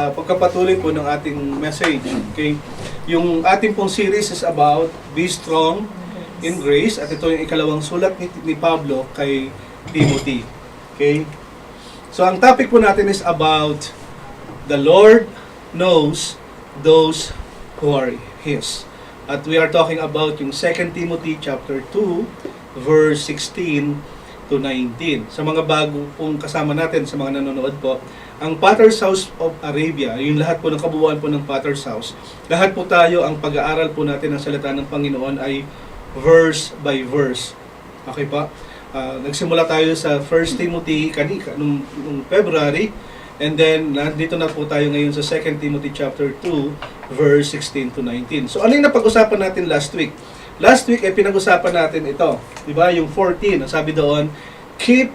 sa pagkapatuloy po ng ating message. Okay? Yung ating pong series is about Be Strong in Grace, at ito yung ikalawang sulat ni Pablo kay Timothy. Okay? So ang topic po natin is about the Lord knows those who are His. At we are talking about yung 2 Timothy chapter 2 verse 16 to 19. Sa mga bago pong kasama natin, sa mga nanonood po, ang Potter's House of Arabia, yung lahat po ng kabuuan po ng Potter's House, lahat po tayo, ang pag-aaral po natin ng salita ng Panginoon ay verse by verse. Okay pa? Nagsimula tayo sa 1 Timothy nung February, and then nandito na po tayo ngayon sa 2 Timothy chapter 2 verse 16 to 19. So ano yung napag-usapan natin last week? Last week ay pinag-usapan natin ito, di ba? Yung 14, sabi doon, keep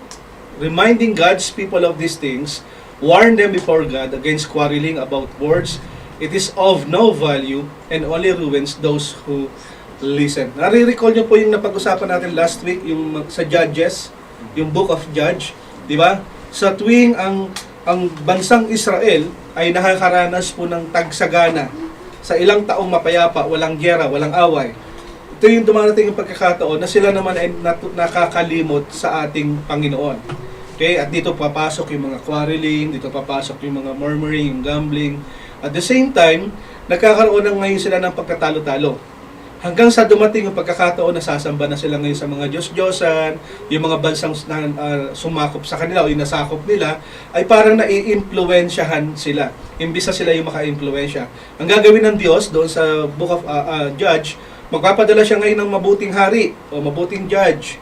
reminding God's people of these things, warn them before God against quarreling about words. It is of no value and only ruins those who listen. Nare-recall nyo po yung napag-usapan natin last week, yung sa Judges, yung Book of Judge, di ba? Sa tuwing ang bansang Israel ay nakakaranas po ng tagsagana sa ilang taong mapayapa, walang giyera, walang away. Ito yung dumarating yung pagkakataon na sila naman ay nakakalimot sa ating Panginoon. Okay? At dito papasok yung mga quarreling, dito papasok yung mga murmuring, yung gambling. At the same time, nagkakaroon ng ngayon sila ng pagkatalo-talo. Hanggang sa dumating yung pagkakataon na sasamba na sila ngayon sa mga Diyos-Diyosan, yung mga bansang sumakop sa kanila o yung nasakop nila, ay parang nai-impluensyahan sila. Imbis na sila yung maka-impluensya. Ang gagawin ng Diyos doon sa Book of Judge, magpapadala siya ngayon ng mabuting hari o mabuting judge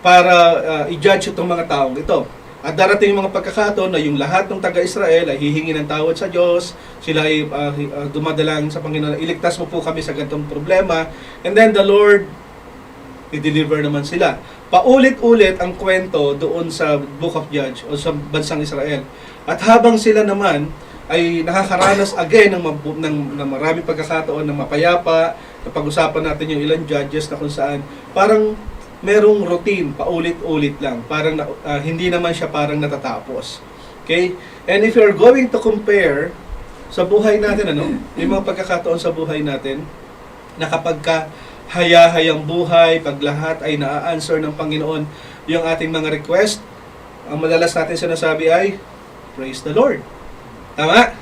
para i-judge itong mga taong ito. At darating yung mga pagkakataon na yung lahat ng taga-Israel ay hihingi ng tawad sa Diyos, sila ay dumadalangin sa Panginoon, iligtas mo po kami sa ganitong problema, and then the Lord i-deliver naman sila. Paulit-ulit ang kwento doon sa Book of Judge o sa bansang Israel. At habang sila naman ay nakakaranas again ng maraming pagkakataon ng mapayapa, napag-usapan natin yung ilang judges na kung saan parang merong routine, paulit-ulit lang. Parang hindi naman siya parang natatapos. Okay? And if you're going to compare sa buhay natin, may mga pagkakataon sa buhay natin na kapag haya-hayang buhay, pag lahat ay na-answer ng Panginoon yung ating mga request, ang madalas natin sinasabi ay, praise the Lord. Tama?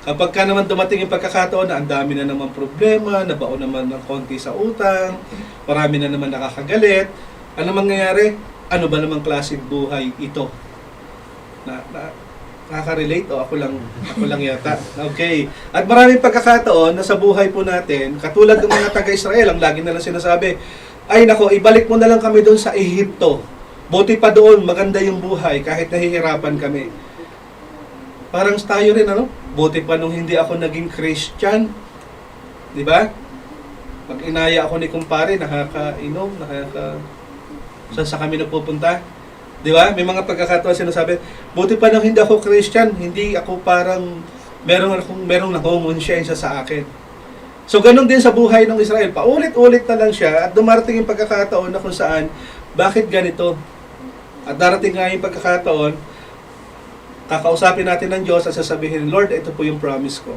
Kapag ka naman dumating yung pagkakataon na ang dami na naman problema, nabaon naman ng konti sa utang, marami na naman nakakagalit, ano mangyayari? Ano ba namang klaseng buhay ito? Nakaka-relate o ako lang yata. Okay. At maraming pagkakataon na sa buhay po natin, katulad ng mga taga-Israel, ang lagi na lang sinasabi, ay nako, ibalik mo na lang kami doon sa Ehipto. Buti pa doon, maganda yung buhay kahit nahihirapan kami. Parang tayo rin, buti pa nung hindi ako naging Christian. Di ba? Pag inaya ako ni kumpare, nakakainom, saan sa kami nagpupunta? Di ba? May mga pagkakataon sinasabi, buti pa nung hindi ako Christian, hindi ako parang merong nakongonsensya sa akin. So, ganun din sa buhay ng Israel. Paulit-ulit na lang siya at dumarating yung pagkakataon na kung saan, bakit ganito? At darating nga yung pagkakataon, kakausapin natin ng Diyos at sasabihin, Lord, ito po yung promise ko.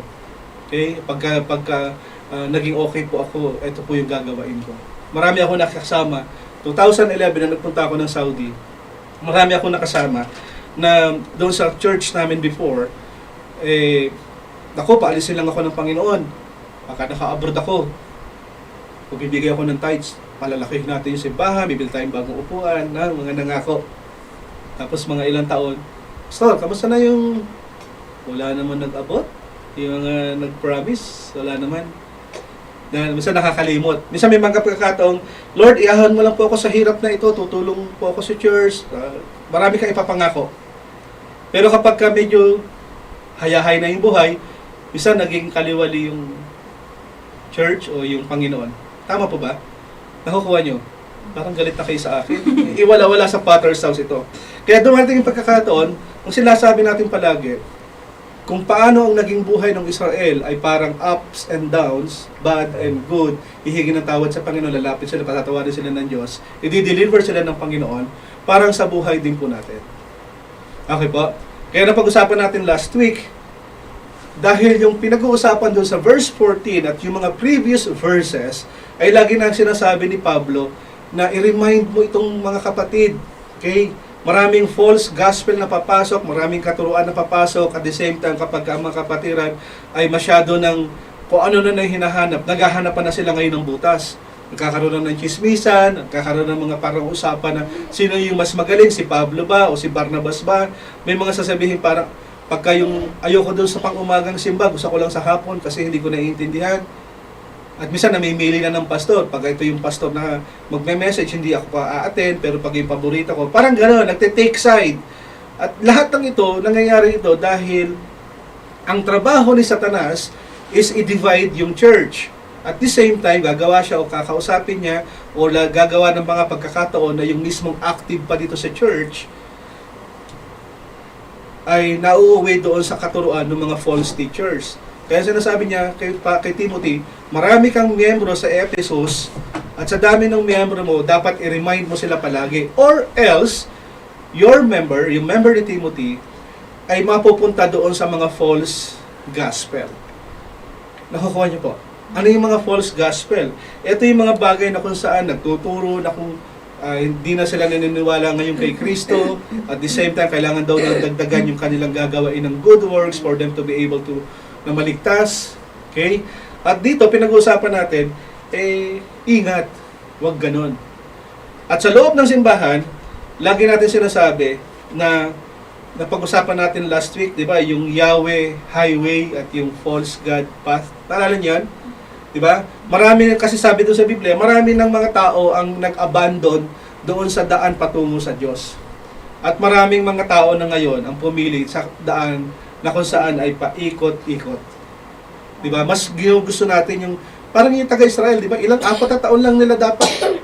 Okay? Pagka naging okay po ako, ito po yung gagawain ko. Marami ako nakasama. 2011 na nagpunta ako ng Saudi, marami ako nakasama na doon sa church namin before, paalisin lang ako ng Panginoon. Baka naka-abroad ako. Kung bibigay ako ng tithes, palalakihin natin yung simbahan, bibili tayong bagong upuan, mga nangako. Tapos mga ilang taon, Pastor, kamusta na yung wala naman nag-abot? Yung mga nag-promise, wala naman. Dahil minsan nakakalimot. Minsan may mga pagkakataong, Lord, iahan mo lang po ako sa hirap na ito, tutulong po ako sa church. Marami kang ipapangako. Pero kapag ka medyo hayahay na yung buhay, minsan naging kaliwali yung church o yung Panginoon. Tama po ba? Nakukuha nyo? Parang galit na kayo sa akin. Iwala-wala sa Potter's House ito. Kaya dumating yung pagkakataon, ang sinasabi natin palagi, kung paano ang naging buhay ng Israel ay parang ups and downs, bad and good, hihingi ng tawad sa Panginoon, lalapit sila, patatawarin sila ng Diyos, i-deliver sila ng Panginoon, parang sa buhay din po natin. Okay po? Kaya napag-usapan natin last week, Dahil yung pinag-uusapan doon sa verse 14 at yung mga previous verses ay lagi nang sinasabi ni Pablo na i-remind mo itong mga kapatid. Okay? Maraming false gospel na papasok, maraming katuruan na papasok, at the same time kapag ang mga kapatiran ay masyado ng kung ano na hinahanap, naghahanapan na sila ngayon ng butas. Nagkakaroon na ng chismisan, nagkakaroon ng mga parang usapan na sino yung mas magaling, si Pablo ba o si Barnabas ba? May mga sasabihin parang, pagka yung ayoko doon sa pang-umagang simba, gusto ko lang sa hapon kasi hindi ko naiintindihan. At minsan namimili na ng pastor. Pag ito yung pastor na magme-message, hindi ako pa-a-attend, pero pag yung paborito ko, parang gano'n, nagte-take side. At lahat ng ito, nangyayari ito dahil ang trabaho ni Satanas is i-divide yung church. At the same time, gagawa siya o kakausapin niya o gagawa ng mga pagkakataon na yung mismong active pa dito sa church ay nauuwi doon sa katuruan ng mga false teachers. Kaya sinasabi niya kay Timothy, marami kang miyembro sa Ephesus at sa dami ng miyembro mo, dapat i-remind mo sila palagi. Or else, yung member ni Timothy, ay mapupunta doon sa mga false gospel. Nakukuha niyo po? Ano yung mga false gospel? Ito yung mga bagay na kung saan nagtuturo na kung hindi na sila naniniwala ngayon kay Kristo. At the same time, kailangan daw na dagdagan yung kanilang gagawain ng good works for them to be able to na maligtas. Okay? At dito, pinag-uusapan natin, ingat, wag ganon. At sa loob ng simbahan, lagi natin sinasabi na napag-usapan natin last week, di ba, yung Yahweh highway at yung false God path. Naalala niyo yan? Di ba? Marami, kasi sabi doon sa Biblia, marami ng mga tao ang nag-abandon doon sa daan patungo sa Diyos. At maraming mga tao na ngayon ang pumili sa daan na kung saan ay paikot-ikot. Di ba? Mas gusto natin yung, parang yung taga-Israel, di ba? 4 na taon lang nila dapat.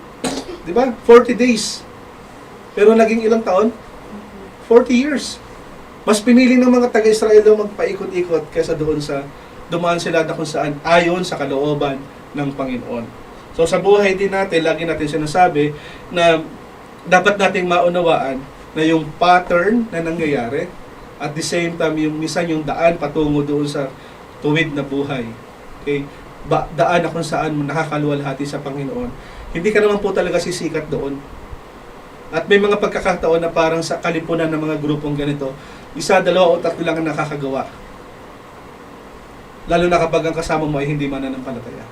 Di ba? 40 days. Pero naging ilang taon? 40 years. Mas pinili ng mga taga-Israel daw magpaikot-ikot kaysa doon sa dumaan sila na kung saan ayon sa kalooban ng Panginoon. So sa buhay din natin, lagi natin sinasabi na dapat nating maunawaan na yung pattern na nangyayari at the same time yung minsan yung daan patungo doon sa tuwid na buhay. Okay? Daan na kung saan nakakaluwalhati sa Panginoon. Hindi ka naman po talaga sisikat doon. At may mga pagkakataon na parang sa kalipunan ng mga grupong ganito, 1, 2 o 3 lang ang nakakagawa. Lalo na kapag ang kasama mo ay hindi mananampalataya.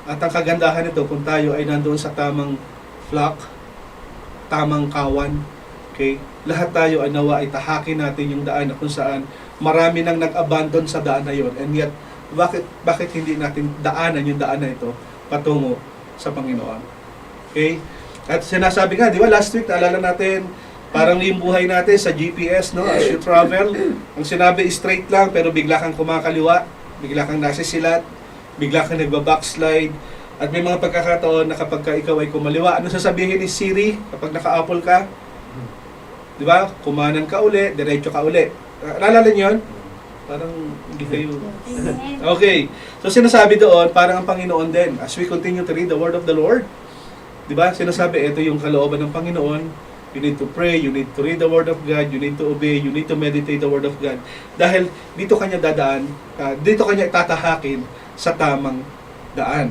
At ang kagandahan nito, kung tayo ay nandoon sa tamang flock, tamang kawan, okay, lahat tayo ay nawa ay tahakin natin yung daan na kung saan marami nang nag-abandon sa daan na yon. And yet, bakit hindi natin daanan yung daan na ito patungo sa Panginoon? Okay? At sinasabi nga, di ba, last week, naalala natin, parang yung buhay natin sa GPS, no? As you travel, ang sinabi straight lang, pero bigla kang kumakaliwa, bigla kang nasisilat, bigla kang nagbabackslide, at may mga pagkakataon na kapag ikaw ay kumaliwa, ano sasabihin ni Siri kapag naka-Apple ka? Di ba? Kumanan ka uli, diretso ka uli. Naalala niyo yun? Parang hindi kayo. Okay. So sinasabi doon, parang ang Panginoon din, as we continue to read the Word of the Lord, di ba? Sinasabi, ito yung kalooban ng Panginoon. You need to pray, you need to read the Word of God, you need to obey, you need to meditate the Word of God. Dahil dito kanya dadaan, dito kanya tatahakin sa tamang daan.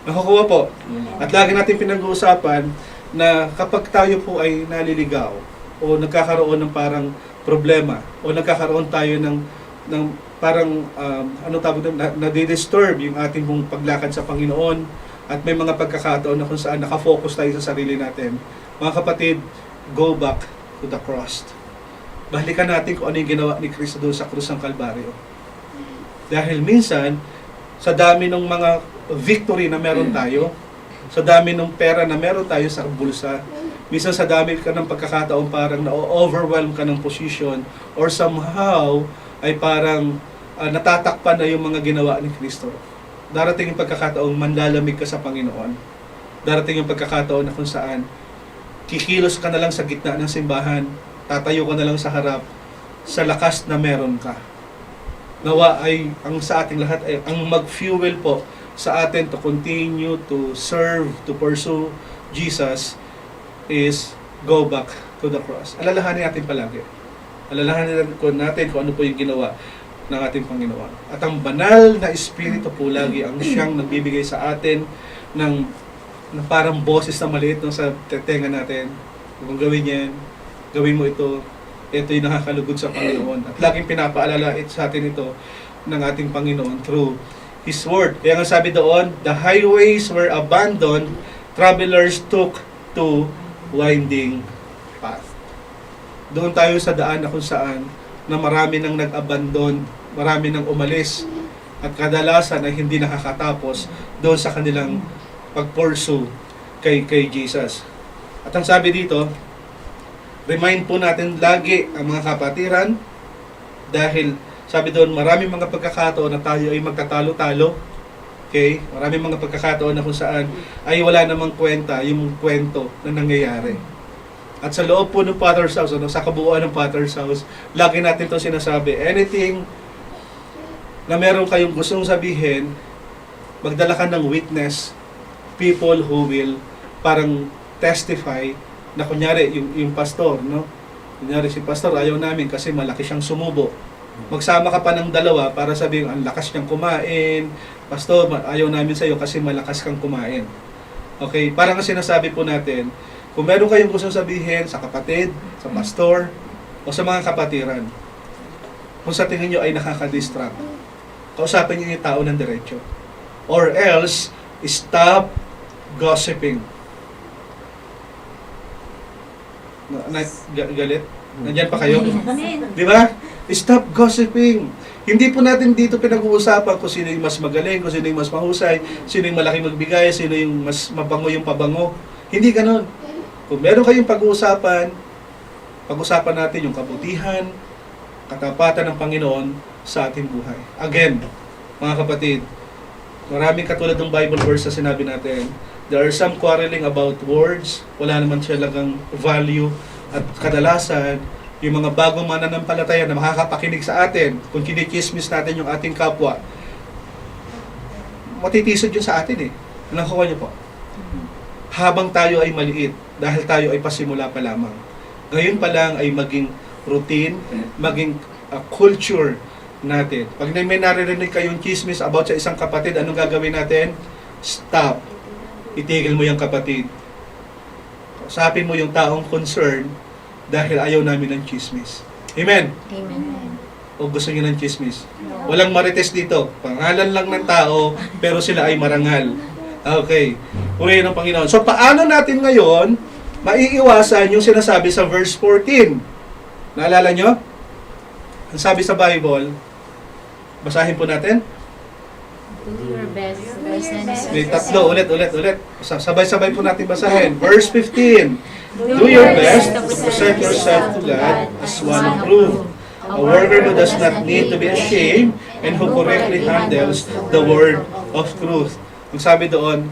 Nakukuha po. At lagi natin pinag-uusapan na kapag tayo po ay naliligaw o nagkakaroon ng parang problema o nagkakaroon tayo ng parang nadi-disturb yung ating pong paglakad sa Panginoon at may mga pagkakataon na kung saan nakafocus tayo sa sarili natin. Mga kapatid, go back to the cross. Balikan natin kung ano yung ginawa ni Kristo doon sa krus ng Kalbaryo. Dahil minsan, sa dami ng mga victory na meron tayo, sa dami ng pera na meron tayo sa bulsa, minsan sa dami ka ng pagkakataon parang na-overwhelm ka ng position or somehow ay parang natatakpan na yung mga ginawa ni Kristo. Darating yung pagkakataon manlalamig ka sa Panginoon. Darating yung pagkakataon na kung saan kikilos ka na lang sa gitna ng simbahan, tatayo ka na lang sa harap, sa lakas na meron ka. Nawa ay, ang sa ating lahat ay, ang mag-fuel po sa atin to continue to serve, to pursue Jesus is go back to the cross. Alalahanin natin palagi. Alalahanin natin kung ano po yung ginawa. ng ating Panginoon. At ang banal na Espiritu po lagi ang siyang nagbibigay sa atin ng parang boses na maliit no, sa tenga natin. Kung gawin yan, gawin mo ito, ito yung nakakalugod sa Panginoon. At laging pinapaalala sa atin ito ng ating Panginoon through His Word. Kaya nga sabi doon, the highways were abandoned, travelers took to winding path. Doon tayo sa daan na kung saan na marami nang nag-abandon, marami nang umalis, at kadalasan ay hindi nakakatapos doon sa kanilang pag-pursue kay Jesus. At ang sabi dito, remind po natin lagi ang mga kapatiran dahil sabi doon, maraming mga pagkakataon na tayo ay magkatalo-talo. Okay? Maraming mga pagkakataon na kung saan ay wala namang kwenta yung kwento na nangyayari. At sa loob po ng Potter's House, sa kabuuan ng Potter's House, lagi natin ito sinasabi, anything na meron kayong gustong sabihin, magdala ka ng witness, people who will parang testify na kunyari, yung pastor, no? Kunyari si pastor, ayaw namin kasi malaki siyang sumubo. Magsama ka pa ng dalawa para sabihin, ang lakas niyang kumain, pastor, ayaw namin sa'yo kasi malakas kang kumain. Okay, parang sinasabi po natin, kung meron kayong gustong sabihin sa kapatid, sa pastor, o sa mga kapatiran, kung sa tingin nyo ay nakaka-distract, kausapin nyo yung tao ng diretso. Or else, stop gossiping. Galit? Nandyan pa kayo? Di ba? Stop gossiping. Hindi po natin dito pinag-uusapan kung sino yung mas magaling, kung sino yung mas mahusay, sino yung malaki magbigay, sino yung mas mabango yung pabango. Hindi ganon. Kung meron kayong pag-uusapan, pag-usapan natin yung kabutihan, katapatan ng Panginoon sa ating buhay. Again, mga kapatid, maraming katulad ng Bible verse na sinabi natin, there are some quarreling about words, wala naman talagang value, at kadalasan, yung mga bagong mananampalataya na makakapakinig sa atin, kung kinikismis natin yung ating kapwa, matitisod yun sa atin eh. Nakuha niyo po? Habang tayo ay maliit, dahil tayo ay pasimula pa lamang. Ngayon pa lang ay maging routine, maging culture natin. Pag may naririnig kayong chismis about sa isang kapatid, anong gagawin natin? Stop. Itigil mo yung kapatid. Kausapin mo yung taong concern dahil ayaw namin ng chismis. Amen? Amen. O gusto nyo ng chismis? Walang marites dito. Pangalan lang ng tao, pero sila ay marangal. Okay. Purihin ng Panginoon. So, paano natin ngayon maiiwasan yung sinasabi sa verse 14? Naalala nyo? Ang sabi sa Bible, basahin po natin. Do your best. May tatlo, ulit. Sabay-sabay po natin basahin. Verse 15. Do your best to present yourself to God as one approved, a worker who does not need to be ashamed and who correctly handles the word of truth. Ang sabi doon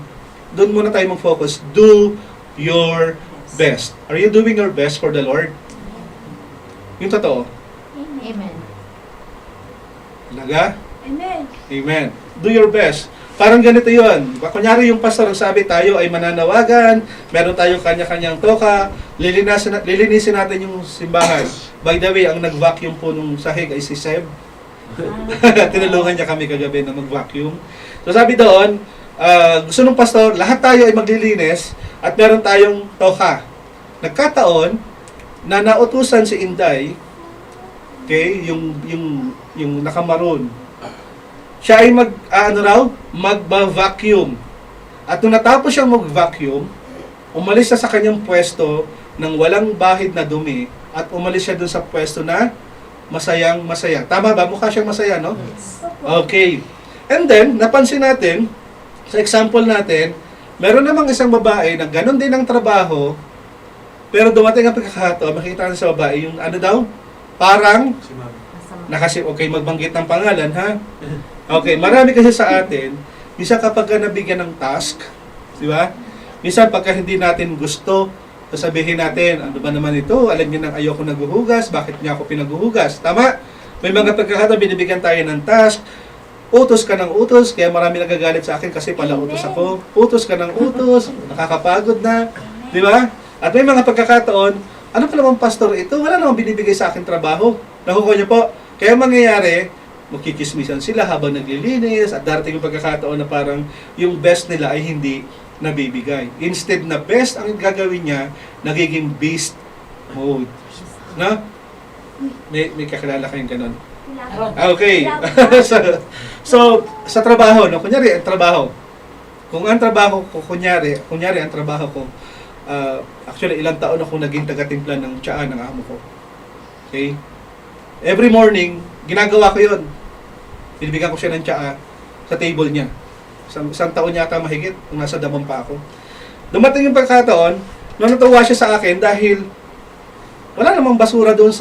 muna tayo mag-focus. Do your best. Are you doing your best for the Lord? Yung totoo. Amen. Talaga? Amen. Amen. Do your best. Parang ganito yun. Kunyari yung pastor ang sabi tayo ay mananawagan, meron tayong kanya-kanyang toka, lilinisin natin yung simbahan. By the way, ang nag-vacuum po nung sahig ay si Seb. Tinulungan niya kami kagabi na mag-vacuum. So sabi doon, gusto ng pastor, lahat tayo ay maglilinis at meron tayong toka. Nagkataon na nautusan si Inday, okay, yung nakamaroon. Siya ay magba-vacuum. At nung natapos siyang mag-vacuum, umalis siya sa kanyang pwesto ng walang bahid na dumi at umalis siya dun sa pwesto na masayang-masaya. Tama ba? Mukha siyang masaya, no? Okay. And then, napansin natin, sa example natin, meron namang isang babae na ganun din ang trabaho, pero dumating ang pagkakataon, makikita natin sa babae, yung ano daw? Parang, okay, magbanggit ng pangalan, ha? Okay, marami kasi sa atin, minsan kapag nabigyan ng task, di ba? Minsan pagka hindi natin gusto, sasabihin natin, ano ba naman ito? Alam niyo nang ayoko naghuhugas, bakit niya ako pinaguhugas? Tama? May mga pagkakataon, binibigyan tayo ng task, utos ka ng utos, kaya marami nagagalit sa akin kasi pala utos ako. Utos ka ng utos, nakakapagod na, di ba? At may mga pagkakataon, ano pa naman pastor ito? Wala namang binibigay sa akin trabaho. Nakukuha niyo po? Kaya mangyayari, magkikismisan sila habang naglilinis at darating yung pagkakataon na parang yung best nila ay hindi nabibigay. Instead na best ang gagawin niya, nagiging beast mode. No? May kakilala kayong ganun. Okay. so, sa trabaho, no? Kunyari, ang trabaho. Kung ang trabaho ko, kunyari ang trabaho ko, actually, ilang taon akong naging taga-timpla ng tsaa ng amo ko. Okay? Every morning, ginagawa ko yun. Binibigyan ko siya ng tsaa sa table niya. Isang taon yata mahigit, kung nasa damang pa ako. Dumating yung pagkataon, natuwa siya sa akin dahil wala namang basura doon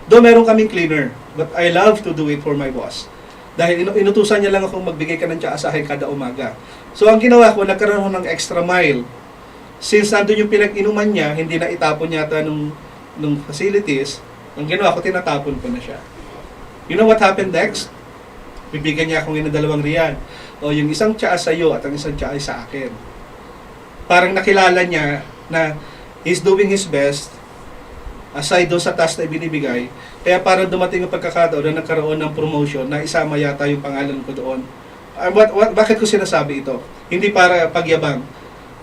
doon meron kaming cleaner. But I love to do it for my boss. Dahil inutusan niya lang akong magbigay ka ng tsaa sa akin kada umaga. So ang ginawa ko, nagkaroon ako ng extra mile. Since nandun yung pinag-inuman niya, hindi na itapon yata nung facilities, ang ginawa ko, tinatapon ko na siya. You know what happened next? Bibigyan niya akong ng 2 riyan. O yung isang tsaa sa iyo at ang isang tsaa ay sa akin. Parang nakilala niya na he's doing his best aside doon sa task na ibinibigay. Kaya parang dumating ang pagkakataon na nagkaroon ng promotion na isama yata yung pangalan ko doon. Bakit ko sinasabi ito? Hindi para pagyabang.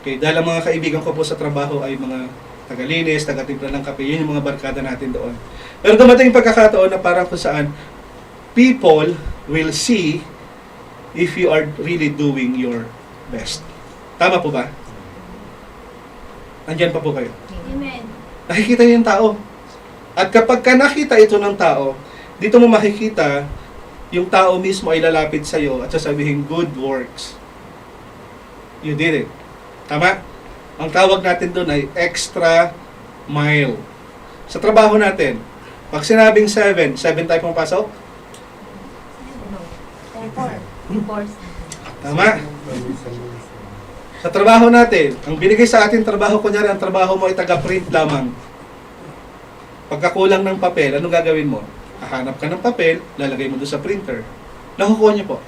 Okay, dahil ang mga kaibigan ko po sa trabaho ay mga tagalinis, taga-timpla ng kape, yun yung mga barkada natin doon. Pero dumating yung pagkakataon na parang kung saan people will see if you are really doing your best. Tama po ba? Andyan pa po kayo. Amen. Nakikita niyo yung tao. At kapag ka nakita ito ng tao, dito mo makikita yung tao mismo ay lalapit sa iyo at sasabihin, good works. You did it. Tama? Ang tawag natin doon ay extra mile. Sa trabaho natin, pag sinabing 7 tayo pumapasok? Tama? Sa trabaho natin, ang binigay sa atin trabaho, kunyari ang trabaho mo ay taga-print lamang. Pagkakulang ng papel, anong gagawin mo? Hahanap ka ng papel, lalagay mo doon sa printer. Nakukuha niyo po.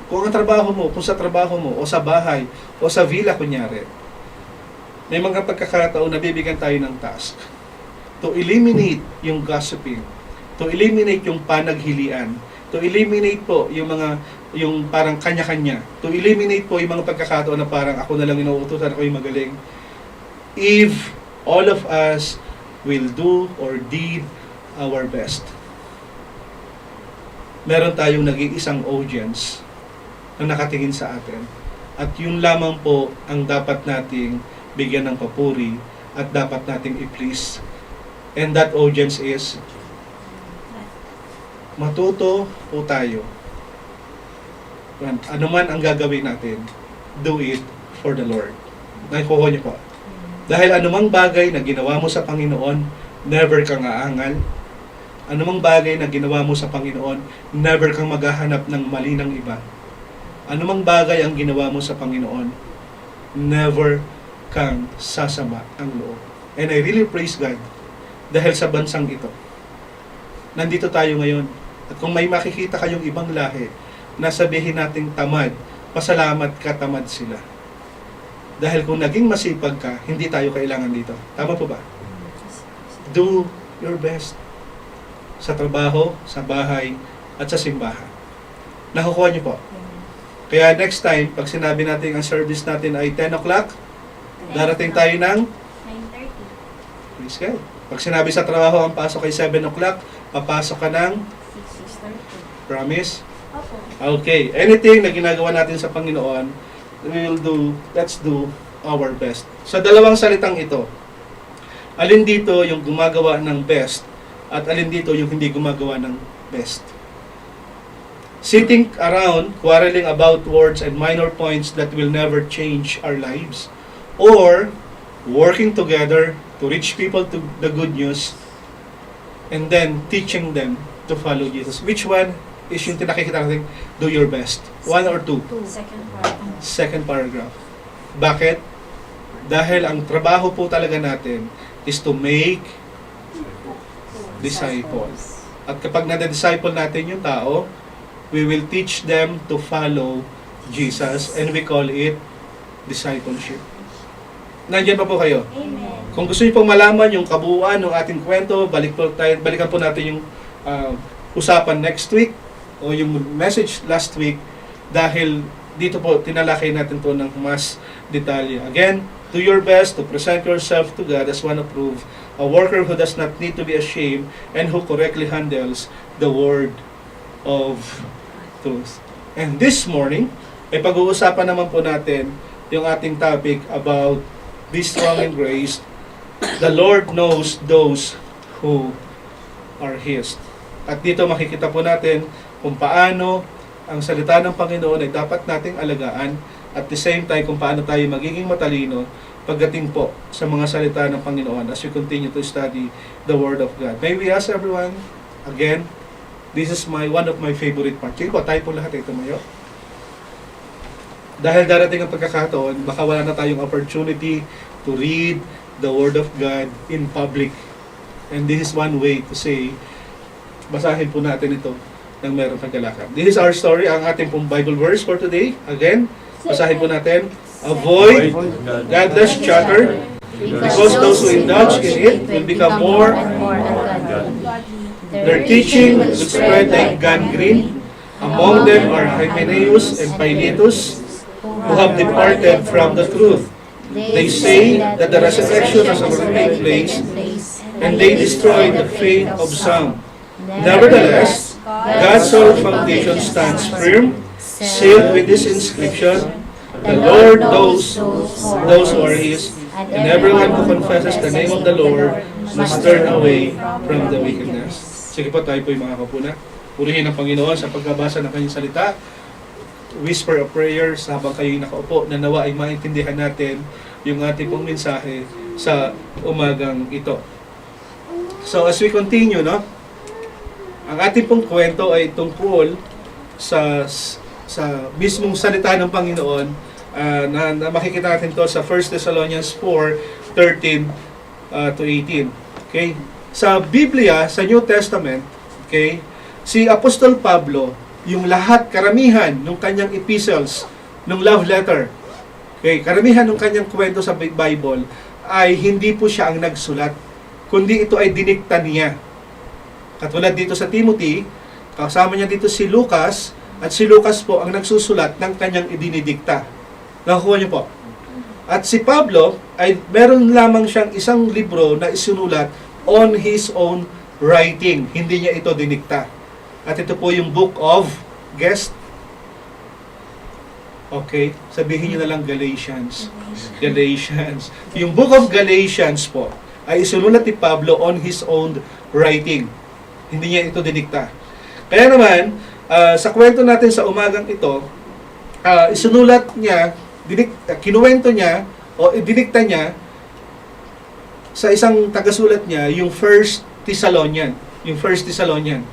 Kung ang trabaho mo, kung sa trabaho mo, o sa bahay, o sa villa kunyari, may mga pagkakataon na bibigyan tayo ng task to eliminate yung gossiping, to eliminate yung panaghilian, to eliminate po yung parang kanya-kanya, to eliminate po yung mga pagkakataon na parang ako na lang inuutusan, ako yung magaling. If all of us will do or did our best, meron tayong nag-iisang audience na nakatingin sa atin. At yun lamang po ang dapat nating bigyan ng papuri at dapat nating i-please. And that audience is matuto po tayo. Ano man ang gagawin natin, do it for the Lord. Nakukuha niyo po. Dahil anumang bagay na ginawa mo sa Panginoon, never kang aangal. Anumang bagay na ginawa mo sa Panginoon, never kang maghahanap ng mali ng iba. Anumang bagay ang ginawa mo sa Panginoon, never kang sasama ang loob. And I really praise God dahil sa bansang ito. Nandito tayo ngayon. At kung may makikita kayong ibang lahi na sabihin nating tamad, pasalamat ka, tamad sila. Dahil kung naging masipag ka, hindi tayo kailangan dito. Tama po ba? Do your best sa trabaho, sa bahay, at sa simbahan. Nakukuha niyo po. Kaya next time, pag sinabi natin ang service natin ay 10 o'clock, darating tayo ng 9:30. Praise God. Pag sinabi sa trabaho ang pasok ay 7 o'clock, papasok ka ng 6:30. promise? Opo. Okay. Anything na ginagawa natin sa Panginoon, let's do our best. Sa dalawang salitang ito, alin dito yung gumagawa ng best at alin dito yung hindi gumagawa ng best? Sitting around, quarreling about words and minor points that will never change our lives, or working together to reach people to the good news and then teaching them to follow Jesus. Which one is yung tinakikita natin? Do your best. 1 or 2? Second part. Second paragraph. Bakit? Dahil ang trabaho po talaga natin is to make disciples. At kapag na-disciple natin yung tao, we will teach them to follow Jesus, and we call it discipleship. Nandiyan pa po kayo? Amen. Kung gusto niyo pong malaman yung kabuuan ng ating kwento, balikan po natin yung usapan next week. o yung message last week dahil dito po tinalakay natin to ng mas detalye. Again, do your best to present yourself to God as one approved, a worker who does not need to be ashamed and who correctly handles the word of truth. And this morning, ay pag-uusapan naman po natin yung ating topic about be strong in grace. The Lord knows those who are His. At dito makikita po natin kung paano ang salita ng Panginoon ay dapat nating alagaan at the same time kung paano tayo magiging matalino pagdating po sa mga salita ng Panginoon as we continue to study the Word of God. May we ask everyone, again, this is one of my favorite parts. Sige po, tayo po lahat ay tumayo. Dahil darating ang pagkakataon, baka wala na tayong opportunity to read the Word of God in public. And this is one way to say, basahin po natin ito ng merong kagalakan. This is our story, ang ating pong Bible verse for today. Again, basahin po natin. Avoid godless chatter, because those who indulge in it will become more ungodly. their teaching will spread like gangrene. Among them are Hymenaeus and Philetus, who have departed from the truth. They say that the resurrection has already taken place, and they destroy the faith of some. Nevertheless, God's solid foundation stands firm, sealed with this inscription, the Lord knows those who are His, and everyone who confesses the name of the Lord must turn away from the wickedness. Sige po, tayo po yung mga kapuna. Purihin ang Panginoon sa pagbabasa ng kanyang salita. Whisper of prayers habang kayo'y nakaupo na nawa ay maintindihan natin yung ating pong mensahe sa umagang ito. So as we continue, no? Ang ating pong kwento ay tungkol sa mismong salita ng Panginoon na makikita natin to sa 1 Thessalonians 4:13 to 18. Okay? Sa Biblia, sa New Testament, okay, si Apostol Pablo, yung lahat, karamihan ng kanyang epistles, ng love letter, okay, karamihan ng kanyang kwento sa Bible ay hindi po siya ang nagsulat, kundi ito ay dinikta niya. Katulad dito sa Timothy, kasama niya dito si Lucas, at si Lucas po ang nagsusulat ng kanyang idinidikta. Nakukuha niyo po. At si Pablo ay meron lamang siyang isang libro na isinulat on his own writing. Hindi niya ito dinikta. At ito po yung book of, guess? Okay, sabihin niyo na lang Galatians. Galatians. Yung book of Galatians po ay isinulat ni Pablo on his own writing. Hindi niya ito dinikta. Kaya naman, sa kwento natin sa umagang ito, isinulat niya, kinuwento niya, o dinikta niya, sa isang tagasulat niya, yung 1 Thessalonian. Yung 1 Thessalonian.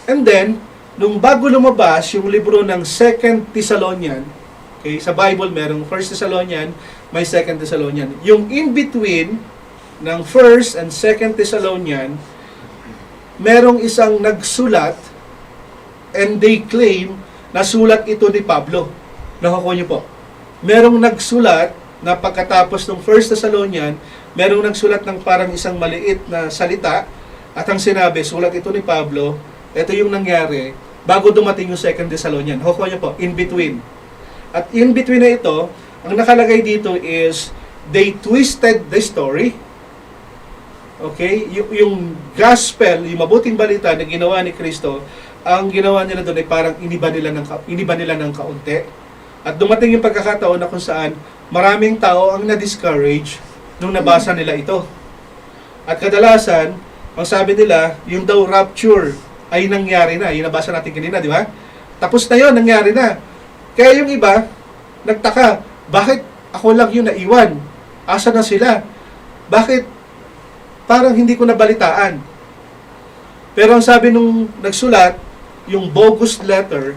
And then, nung bago lumabas yung libro ng 2 Thessalonian, okay, sa Bible merong 1 Thessalonian, may 2 Thessalonian. Yung in-between ng 1 and 2 Thessalonian, merong isang nagsulat and they claim na sulat ito ni Pablo. Nakukuha niyo po. Merong nagsulat na pagkatapos ng 1 Thessalonian, merong nagsulat ng parang isang maliit na salita at ang sinabi, sulat ito ni Pablo, ito yung nangyari bago dumating yung 2 Thessalonian. Nakukuha niyo po, in between. At in between na ito, ang nakalagay dito is they twisted the story. Okay? Yung gospel, yung mabuting balita na ginawa ni Kristo, ang ginawa nila doon ay parang iniba nila ng kaunti. At dumating yung pagkakataon na kung saan maraming tao ang na-discourage nung nabasa nila ito. At kadalasan, ang sabi nila, yung daw rapture ay nangyari na. Yung nabasa natin kanina, di ba? Tapos na yun, nangyari na. Kaya yung iba, nagtaka, bakit ako lang yung naiwan? Asa na sila? Bakit parang hindi ko nabalitaan? Pero ang sabi nung nagsulat, yung bogus letter,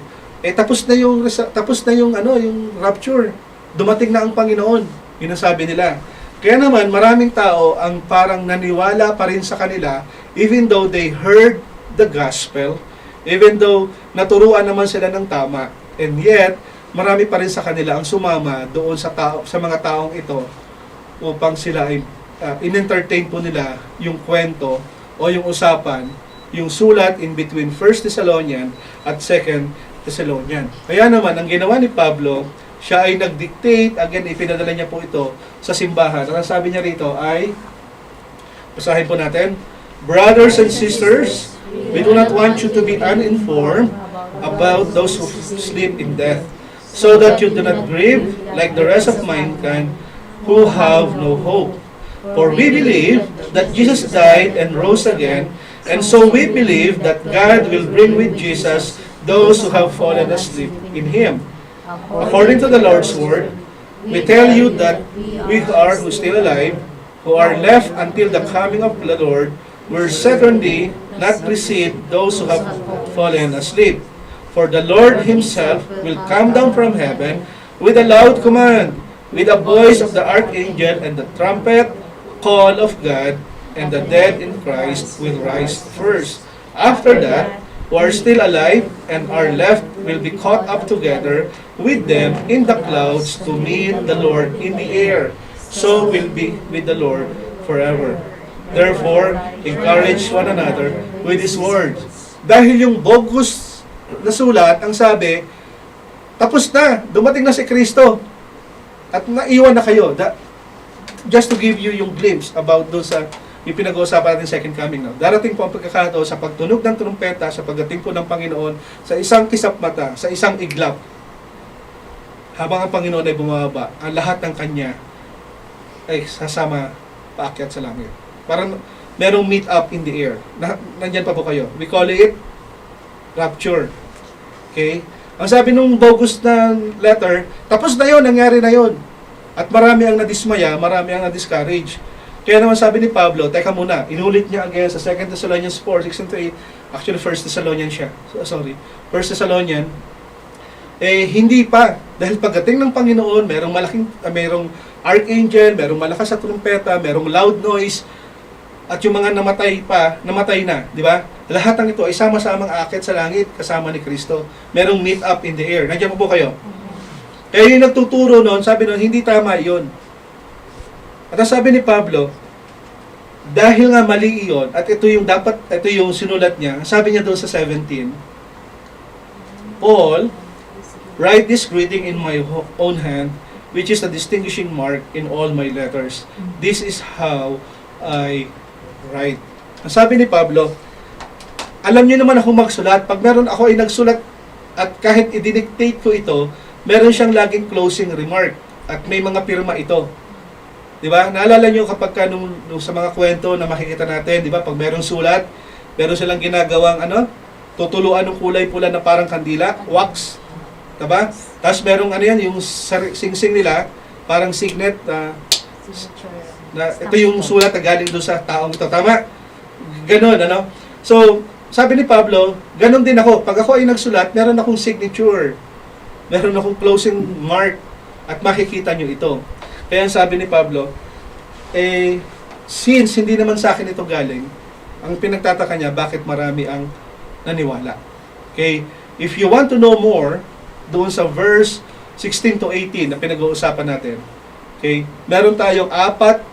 tapos na yung rapture. Dumating na ang Panginoon. Yun ang sabi nila. Kaya naman, maraming tao ang parang naniwala pa rin sa kanila, even though they heard the gospel, even though naturuan naman sila ng tama, and yet, marami pa rin sa kanila ang sumama doon sa mga taong ito upang sila ay in-entertain po nila yung kwento o yung usapan yung sulat in between 1 Thessalonian at 2 Thessalonian. Kaya naman, ang ginawa ni Pablo, siya ay nag-dictate, again, ipinadala niya po ito sa simbahan. Ang sabi niya rito ay, basahin po natin, "Brothers and sisters, we do not want you to be uninformed about those who sleep in death, so that you do not grieve like the rest of mankind who have no hope. For we believe that Jesus died and rose again, and so we believe that God will bring with Jesus those who have fallen asleep in Him. According to the Lord's word, we tell you that we are who still alive, who are left until the coming of the Lord, will certainly not precede those who have fallen asleep. For the Lord Himself will come down from heaven with a loud command, with the voice of the archangel and the trumpet call of God, and the dead in Christ will rise first. After that, who are still alive and are left will be caught up together with them in the clouds to meet the Lord in the air. So will be with the Lord forever. Therefore, encourage one another with these words." Dahil yung bogus na sulat, ang sabi, tapos na, dumating na si Kristo, at naiwan na kayo. Just to give you yung glimpse about doon sa yung pinag-uusapan natin second coming now. Darating po ang pagkakataon sa pagtunog ng trumpeta, sa pagdating po ng Panginoon, sa isang kisap mata, sa isang iglap, habang ang Panginoon ay bumababa, ang lahat ng Kanya ay sasama paakyat sa langit. Parang merong meet up in the air. Nandyan pa po kayo. We call it rapture. Okay? Ang sabi nung bogus na letter, tapos na yun, nangyari na yun. At marami ang nadismaya, marami ang na-discourage. Kaya naman sabi ni Pablo, teka muna, inulit niya again sa 2 Thessalonians 4, 6-8, actually 1 Thessalonian siya. Sorry, 1 Thessalonian, hindi pa. Dahil pagdating ng Panginoon, merong archangel, merong malakas sa trumpeta, merong loud noise, at yung mga namatay na, di ba? Lahat ng ito ay sama-samang aakyat sa langit kasama ni Kristo. Merong meet up in the air. Nandiyan po kayo. Kaya yung nagtuturo noon, sabi noon, hindi tama yun. At ang sabi ni Pablo, dahil nga mali iyon, at ito yung sinulat niya, sabi niya doon sa 17, "Paul, write this greeting in my own hand, which is the distinguishing mark in all my letters. This is how I write." Ang sabi ni Pablo, alam niyo naman ako magsulat. Pag meron ako ay nagsulat at kahit i-dictate ko ito, meron siyang laging closing remark at may mga pirma ito. Di ba? Naalala niyo kapag nung sa mga kwento na makikita natin, di ba? Pag merong sulat, meron silang ginagawang tutuluan ng kulay pula na parang kandila, wax. Diba? Tapos merong yung sing-sing nila, parang signet na ito yung sulat na galing doon sa taong ito. Tama? Ganon, So, sabi ni Pablo, ganon din ako. Pag ako ay nagsulat, meron akong signature. Meron akong closing mark at makikita nyo ito. Kaya sabi ni Pablo, since hindi naman sa akin ito galing, ang pinagtataka niya, bakit marami ang naniwala. Okay? If you want to know more, doon sa verse 16 to 18 na pinag-uusapan natin, okay? Meron tayong 4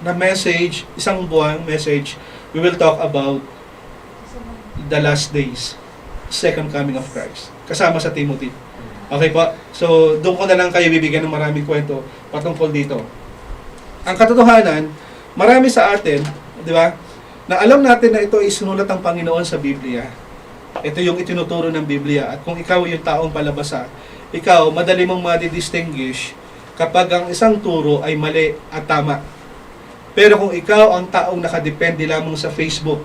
na message, isang buwang message. We will talk about the last days, second coming of Christ, kasama sa Timothy. Okay po? So, doon ko na lang kayo bibigyan ng maraming kwento patungkol dito. Ang katotohanan, marami sa atin, di ba, na alam natin na ito ay sinulat ng Panginoon sa Biblia. Ito yung itinuturo ng Biblia. At kung ikaw yung taong palabasa, ikaw, madali mong madidistinguish kapag ang isang turo ay mali at tama. Pero kung ikaw ang taong nakadepende lamang sa Facebook,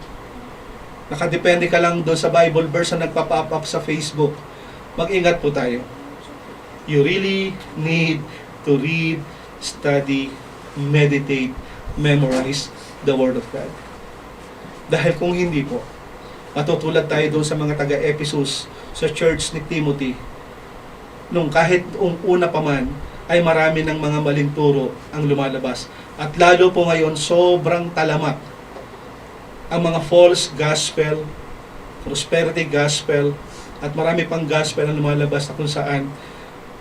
nakadepende ka lang doon sa Bible verse na nagpa-pop up sa Facebook, mag-ingat po tayo. You really need to read, study, meditate, memorize the Word of God. Dahil kung hindi po, matutulad tayo doon sa mga taga-Ephesus sa church ni Timothy, nung kahit una pa man, ay marami ng mga maling turo ang lumalabas. At lalo po ngayon, sobrang talamak ang mga false gospel, prosperity gospel, at marami pang gospel ang lumalabas na kung saan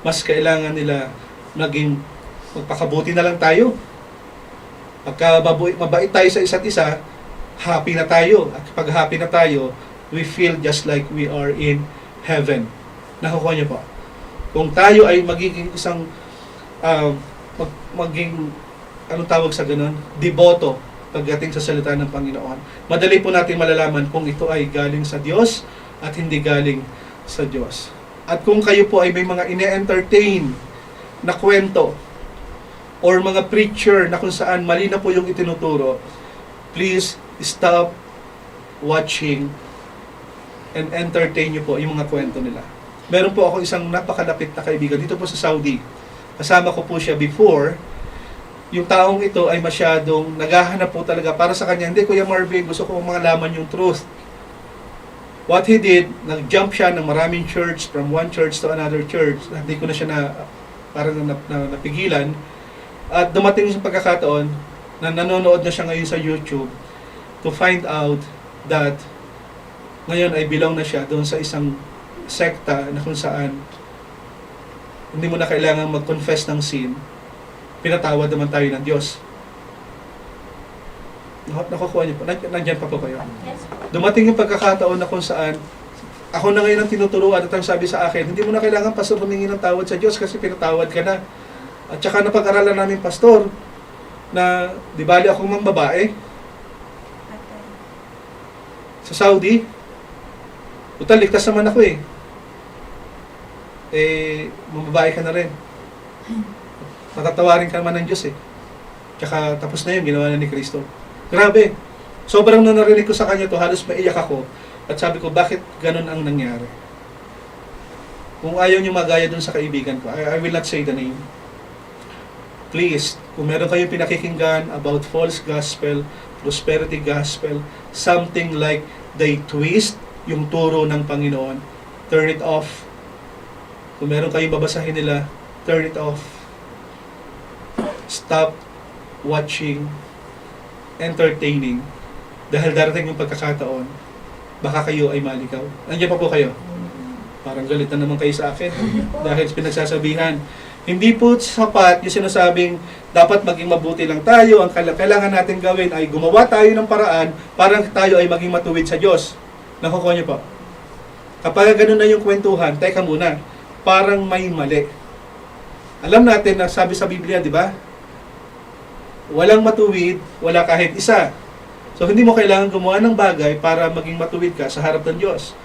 mas kailangan nila magpakabuti na lang tayo. Pagka mabait tayo sa isa't isa, happy na tayo. At kapag happy na tayo, we feel just like we are in heaven. Nakukuha niyo po? Kung tayo ay magiging isang maging anong tawag sa ganun? Deboto pagdating sa salita ng Panginoon. Madali po natin malalaman kung ito ay galing sa Diyos at hindi galing sa Diyos. At kung kayo po ay may mga ine-entertain na kwento or mga preacher na kung saan mali na po yung itinuturo, please stop watching and entertain nyo po yung mga kwento nila. Meron po ako isang napakalapit na kaibigan dito po sa Saudi. Kasama ko po siya before. Yung taong ito ay masyadong naghahanap po talaga para sa kanya. Hindi, Kuya Marvin, gusto ko malaman yung truth. What he did, nag-jump siya ng maraming church, from one church to another church. Hindi ko na siya napigilan. At dumating sa pagkakataon na nanonood na siya ngayon sa YouTube to find out that ngayon ay belong na siya doon sa isang sekta na kung saan hindi mo na kailangan mag-confess ng sin, pinatawad naman tayo ng Diyos. Nakukuha niyo po? Nandiyan pa po kayo? Yes po. Dumating yung pagkakataon na kung saan ako na ngayon ang tinuturuan at ang sabi sa akin, hindi mo na kailangan, pastor, humingi ng tawad sa Diyos kasi pinatawad ka na. At saka napag-aralan namin, pastor, na di bali akong mambabae sa Saudi. Total, ligtas naman ako eh. Mambabae ka na rin. Matatawarin ka naman ng Diyos eh. Tsaka tapos na yun, ginawa na ni Kristo. Grabe. Sobrang nung narinig ko sa kanya to, halos maiyak ako. At sabi ko, bakit ganun ang nangyari? Kung ayaw niyo magaya dun sa kaibigan ko, I will not say the name. Please, kung meron kayong pinakikinggan about false gospel, prosperity gospel, something like they twist yung turo ng Panginoon, turn it off. Kung meron kayong babasahin nila, turn it off. Stop watching, entertaining, dahil darating yung pagkakataon, baka kayo ay maligaw. Nandiyan pa po kayo? Parang galit na naman kayo sa akin dahil pinagsasabihan. Hindi po sapat yung sinasabing dapat maging mabuti lang tayo. Ang kailangan natin gawin ay gumawa tayo ng paraan para tayo ay maging matuwid sa Diyos. Nakukuha niyo po? Kapag ganun na yung kwentuhan, teka muna, parang may mali. Alam natin na sabi sa Biblia, di ba? Walang matuwid, wala kahit isa. So hindi mo kailangan gumawa ng bagay para maging matuwid ka sa harap ng Diyos.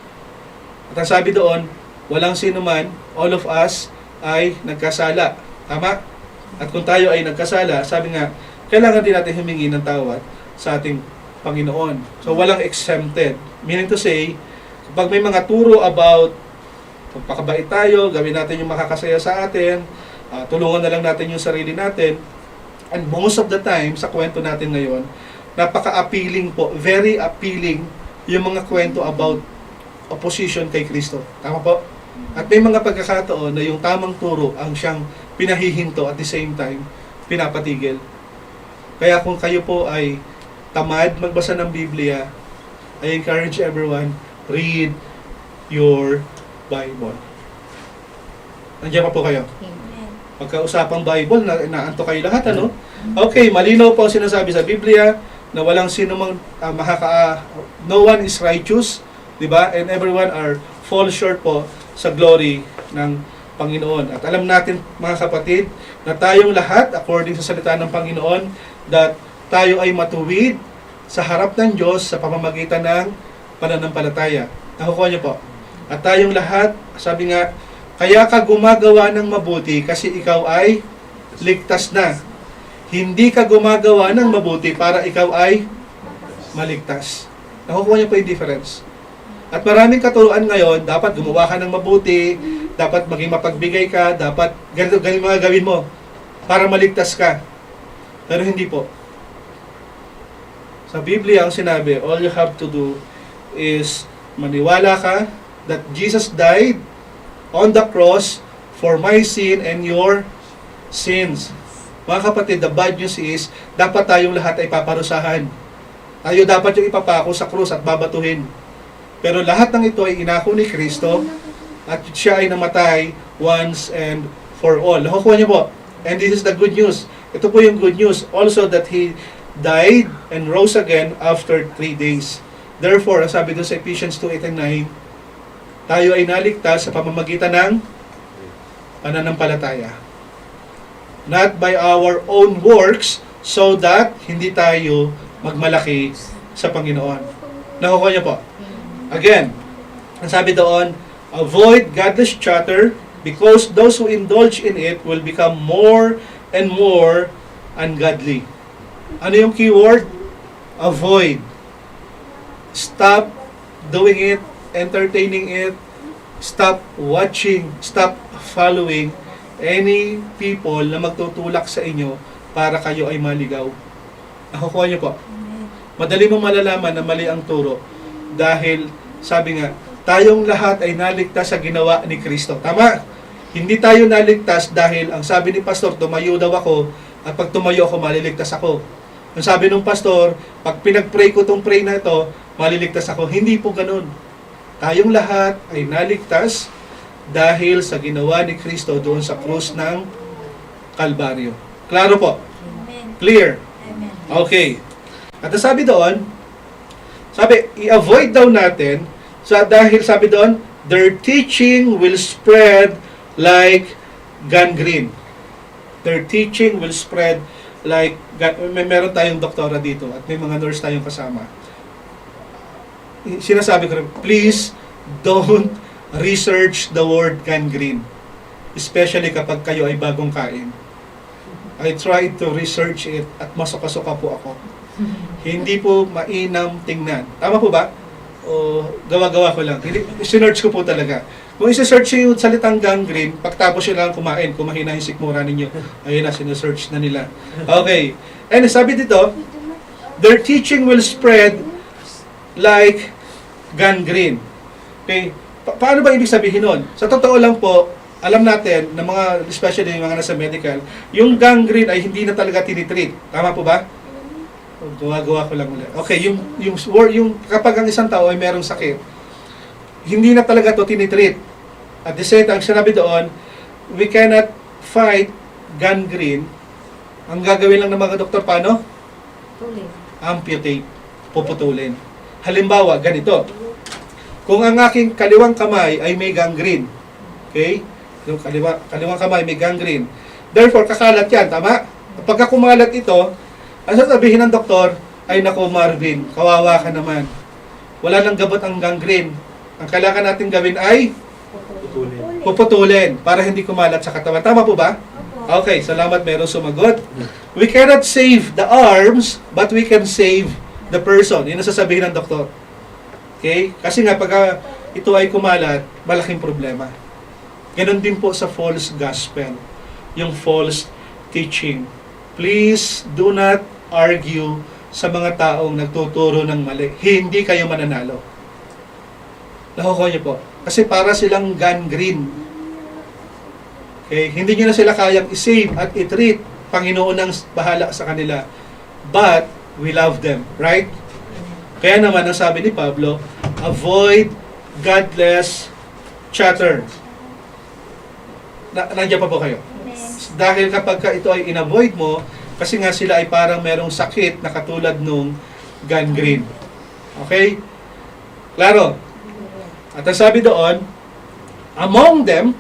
At ang sabi doon, walang sino man, all of us ay nagkasala. Tama? At kung tayo ay nagkasala, sabi nga, kailangan din natin humingi ng tawad sa ating Panginoon. So walang exempted. Meaning to say, kapag may mga turo about pagpakabait tayo, gawin natin yung makakasaya sa atin, tulungan na lang natin yung sarili natin, and most of the time, sa kwento natin ngayon, napaka-appealing po, very appealing yung mga kwento about opposition kay Kristo. Tama po? At may mga pagkakataon na yung tamang turo ang siyang pinahihinto at the same time, pinapatigil. Kaya kung kayo po ay tamad magbasa ng Biblia, I encourage everyone, read your Bible. Nandiyan pa po kayo? Amen. Pagkausapang Bible, naanto kayo lahat, ano? Okay, malinaw po ang sinasabi sa Biblia na walang sino mang no one is righteous, di ba? And everyone are fall short po sa glory ng Panginoon. At alam natin, mga kapatid, na tayong lahat, according sa salita ng Panginoon, that tayo ay matuwid sa harap ng Diyos sa pamamagitan ng pananampalataya. Nakukuha niyo po. At tayong lahat, sabi nga, kaya ka gumagawa ng mabuti kasi ikaw ay ligtas na. Hindi ka gumagawa ng mabuti para ikaw ay maligtas. Nakukuha niyo po yung difference. At maraming katuruan ngayon, dapat gumawa ka ng mabuti, dapat maging mapagbigay ka, dapat ganito mga gawin mo para maligtas ka. Pero hindi po. Sa Biblia ang sinabi, all you have to do is maniwala ka that Jesus died on the cross for my sin and your sins. Mga kapatid, the bad news is, dapat tayong lahat ay paparusahan. Tayo dapat yung ipapako sa krus at babatuhin. Pero lahat ng ito ay inako ni Kristo at siya ay namatay once and for all. Nakukuha niyo po. And this is the good news. Ito po yung good news. Also that He died and rose again after 3 days. Therefore, ang sabi doon sa Ephesians 2:8 and 9, tayo ay naligtas sa pamamagitan ng pananampalataya. Not by our own works, so that hindi tayo magmalaki sa Panginoon. Nakukuha niyo po? Again, ang sabi doon, avoid godless chatter because those who indulge in it will become more and more ungodly. Ano yung keyword? Avoid. Stop doing it, entertaining it, stop watching, stop following any people na magtutulak sa inyo para kayo ay maligaw. Nakukuha niyo po? Madali mong malalaman na mali ang turo dahil sabi nga, tayong lahat ay naligtas sa ginawa ni Kristo. Tama? Hindi tayo naligtas dahil ang sabi ni pastor, tumayo daw ako at pag tumayo ako, maliligtas ako. Ang sabi ng pastor, pag pinag-pray ko tong pray na ito, maliligtas ako. Hindi po ganun. Tayong lahat ay naligtas dahil sa ginawa ni Kristo doon sa krus ng Kalbaryo. Klaro po? Amen. Clear? Amen. Okay. At ang sabi doon, sabi, i-avoid daw natin, dahil sabi doon, their teaching will spread like gangrene. Their teaching will spread like, meron tayong doktora dito at may mga nurse tayong kasama. Sinasabi ko rin, please don't research the word gangrene. Especially kapag kayo ay bagong kain. I tried to research it at masuka-suka po ako. Hindi po mainam tingnan. Tama po ba? O gawa-gawa ko lang. Sinearch ko po talaga. Kung isa-search yung salitang gangrene, pagtapos nyo lang kumain, kung mahina yung sikmura ninyo, ayun na, sinesearch na nila. Okay. And sabi dito, their teaching will spread like gangrene. Okay. Paano ba ibig sabihin nun? Sa totoo lang po, alam natin, na mga, especially yung mga nasa medical, yung gangrene ay hindi na talaga tinitreat. Tama po ba? Gawa-gawa ko lang ulit. Okay, yung kapag ang isang tao ay merong sakit, hindi na talaga to tinitreat. At the same time, sinabi doon, we cannot fight gangrene. Ang gagawin lang ng mga doktor, paano? Amputate. Puputulin. Halimbawa, ganito. Kung ang aking kaliwang kamay ay may gangrene, okay? Yung kaliwang kamay may gangrene. Therefore, kakalat yan, tama? Pagka kumalat ito, ang sasabihin ng doktor, ay nako Marvin, kawawa ka naman. Wala nang gabot ang gangrene. Ang kailangan natin gawin ay puputulin para hindi kumalat sa katawan. Tama po ba? Okay, salamat, meron sumagot. We cannot save the arms, but we can save the person. Yun ang sasabihin ng doktor. Okay? Kasi nga, pag ito ay kumalat, malaking problema. Ganon din po sa false gospel. Yung false teaching. Please do not argue sa mga taong nagtuturo ng mali. Hindi kayo mananalo. Nakukuha niyo po. Kasi para silang gangrene. Okay? Hindi nyo na sila kayang i-save at i-treat. Panginoon ang bahala sa kanila. But, we love them. Right? Kaya naman, ang sabi ni Pablo, avoid godless chatter. Nandiyan pa po kayo? Dahil kapag ito ay in-avoid mo, kasi nga sila ay parang merong sakit na katulad nung gangrene. Okay? Klaro? At ang sabi doon, among them,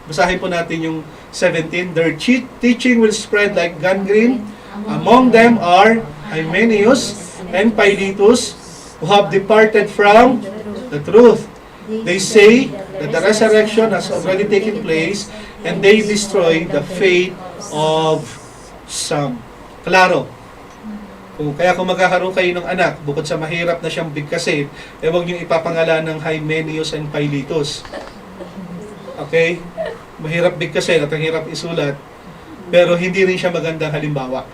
basahin po natin yung 17, their teaching will spread like gangrene. Among them are Hymenaeus and Philetus, who have departed from the truth. They say that the resurrection has already taken place and they destroy the faith of some. Klaro. Kaya kung magkakaroon kayo ng anak, bukod sa mahirap na siyang bigkasin, huwag niyong ipapangalan ng Hymenaeus and Philetus. Okay? Mahirap bigkasin at ang hirap isulat, pero hindi rin siya magandang halimbawa.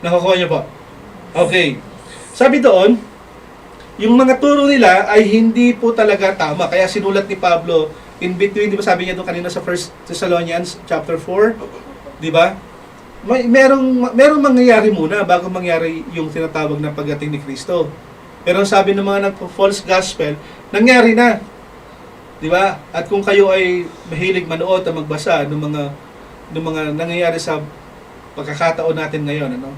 Nakukuha niyo po? Okay. Sabi doon, yung mga turo nila ay hindi po talaga tama. Kaya sinulat ni Pablo, in between, di ba sabi niya doon kanina sa 1 Thessalonians chapter 4, di ba? Merong mangyayari muna bago mangyari yung tinatawag na pagdating ni Kristo. Pero ang sabi ng mga false gospel, nangyari na. Di ba? At kung kayo ay mahilig manood at magbasa ng mga nangyayari sa pagkakataon natin ngayon, ano?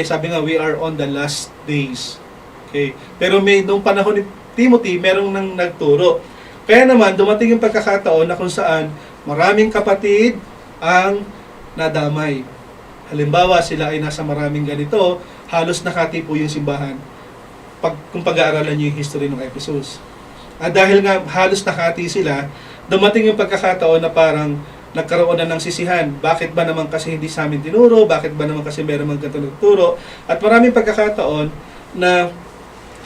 sabi nga, we are on the last days. Okay? Pero nung panahon ni Timothy, merong nang nagturo. Kaya naman, dumating yung pagkakataon na kung saan maraming kapatid ang nadamay. Halimbawa, sila ay nasa maraming ganito, halos nakati po yung simbahan. Kung pag-aaralan niyo yung history ng Ephesus. At dahil nga halos nakati sila, dumating yung pagkakataon na parang nagkaroon na ng sisihan. Bakit ba naman kasi hindi sa amin tinuro? Bakit ba naman kasi meron mang ganito nagturo? At maraming pagkakataon na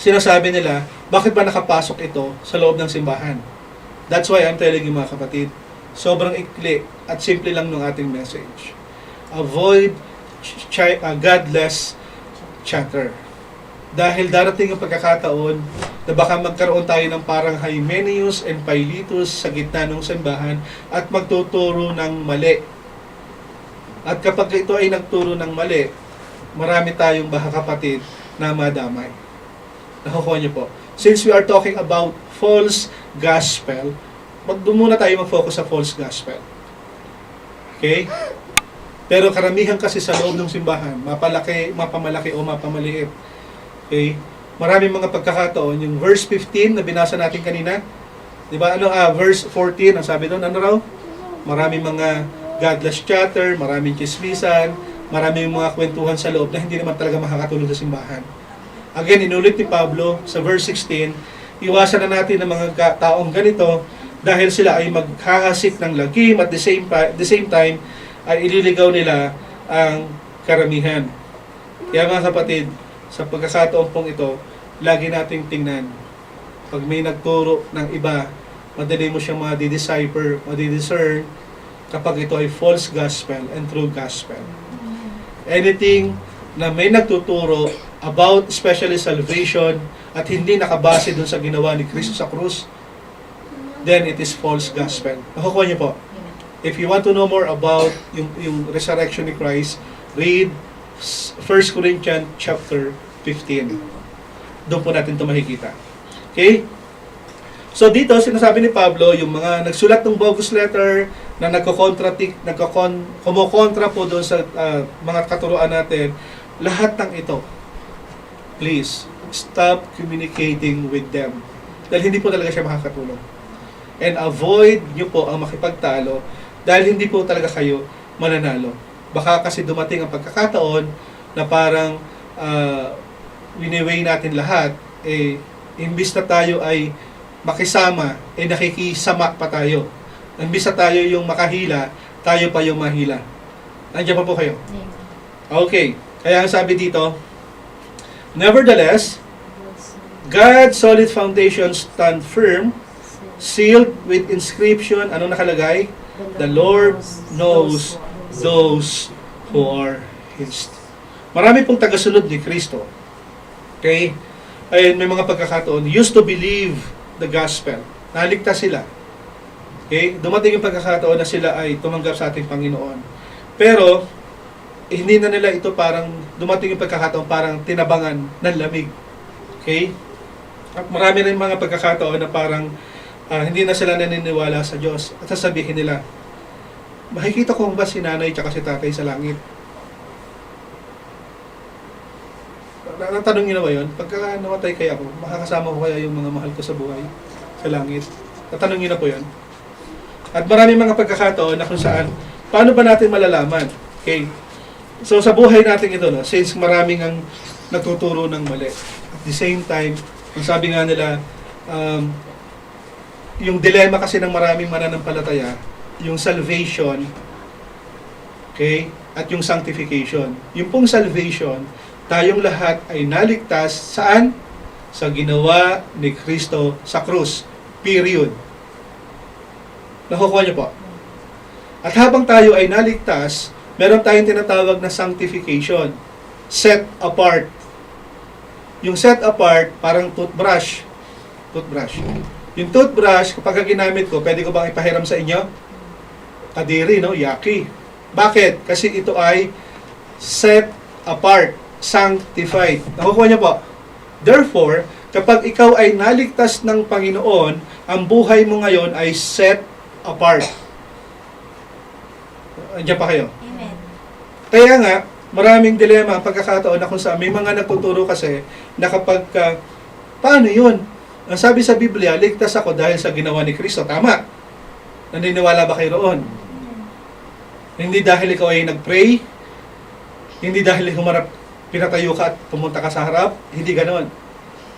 sinasabi nila, bakit ba nakapasok ito sa loob ng simbahan? That's why I'm telling you mga kapatid, sobrang ikli at simple lang ng ating message. Avoid godless chatter. Dahil darating ang pagkakataon na baka magkaroon tayo ng parang Hymenaeus and Philetus sa gitna ng simbahan at magtuturo ng mali. At kapag ito ay nagturo ng mali, marami tayong baka kapatid na madamay. Nakukuha niyo po. Since we are talking about false gospel, doon muna tayo mag-focus sa false gospel. Okay? Pero karamihan kasi sa loob ng simbahan, mapamalaki o mapamaliit. Okay? Maraming mga pagkakataon, yung verse 15 na binasa natin kanina, di ba? Verse 14, ang sabi doon, ano raw? Maraming mga godless chatter, maraming chismisan, maraming mga kwentuhan sa loob na hindi naman talaga makakatulong sa simbahan. Again, inulit ni Pablo sa verse 16, iwasan na natin ng mga taong ganito dahil sila ay maghahasik ng lagim at the same time ay ililigaw nila ang karamihan. Kaya mga kapatid, sa pagkakataon pong ito, lagi nating tingnan. Pag may nagturo ng iba, madali mo siyang madi-decipher, madi-discern kapag ito ay false gospel and true gospel. Anything na may nagtuturo about especially salvation at hindi nakabase dun sa ginawa ni Kristo sa krus, then it is false gospel. Nakukuha niyo po. If you want to know more about yung resurrection ni Christ, read 1 Corinthians chapter 15. Doon po natin ito makikita. Okay? So dito, sinasabi ni Pablo, yung mga nagsulat ng bogus letter na kumukontra po doon sa mga katuruan natin, lahat ng ito, please, stop communicating with them. Dahil hindi po talaga siya makakatulong. And avoid nyo po ang makipagtalo dahil hindi po talaga kayo mananalo. Baka kasi dumating ang pagkakataon na parang wini-weigh natin lahat, imbis na tayo ay makisama, nakikisama pa tayo. Imbis na tayo yung makahila, tayo pa yung mahila. Nandiyan pa po kayo? Okay. Kaya ang sabi dito, nevertheless, God's solid foundation stand firm, sealed with inscription. Anong nakalagay? The Lord knows those who are His. Marami pong tagasunod ni Kristo. Okay? Ayun, may mga pagkakataon, used to believe the gospel. Naligtas sila. Okay? Dumating yung pagkakataon na sila ay tumanggap sa ating Panginoon. Pero, hindi na nila ito parang, dumating yung pagkakataon parang tinabangan ng lamig. Okay? At marami rin mga pagkakataon na parang hindi na sila naniniwala sa Diyos. At sasabihin nila, makikita ko ba si nanay at si tatay sa langit? Natanong nyo na ba yun? Pagka namatay kaya ako, makakasama ko kaya yung mga mahal ko sa buhay sa langit? Natanong nyo na po yun? At maraming mga pagkakataon na kung saan, paano ba natin malalaman? Okay. So sa buhay natin ito, no, since maraming ang natuturo ng mali. At the same time, ang sabi nga nila, yung dilema kasi ng maraming mananampalataya, yung salvation, okay, at yung sanctification. Yung pong salvation, tayong lahat ay naligtas saan? Sa ginawa ni Kristo sa krus. Period. Nakukuha niyo po. At habang tayo ay naligtas, meron tayong tinatawag na sanctification. Set apart. Yung set apart, parang toothbrush. Toothbrush. Yung toothbrush, kapag ginamit ko, pwede ko bang ipahiram sa inyo? Kadiri, no? Yaki. Bakit? Kasi ito ay set apart. Sanctified. Nakukuha niyo po. Therefore, kapag ikaw ay naligtas ng Panginoon, ang buhay mo ngayon ay set apart. Andiyan pa kayo? Amen. Kaya nga, maraming dilema ang pagkakataon na kung saan may mga nagtuturo kasi na kapag paano yun? Ang sabi sa Biblia, ligtas ako dahil sa ginawa ni Kristo. Tama. Naniniwala ba kayo roon? Hindi dahil ikaw ay nag-pray, hindi dahil humarap, pinatayo ka at pumunta ka sa harap, hindi ganon.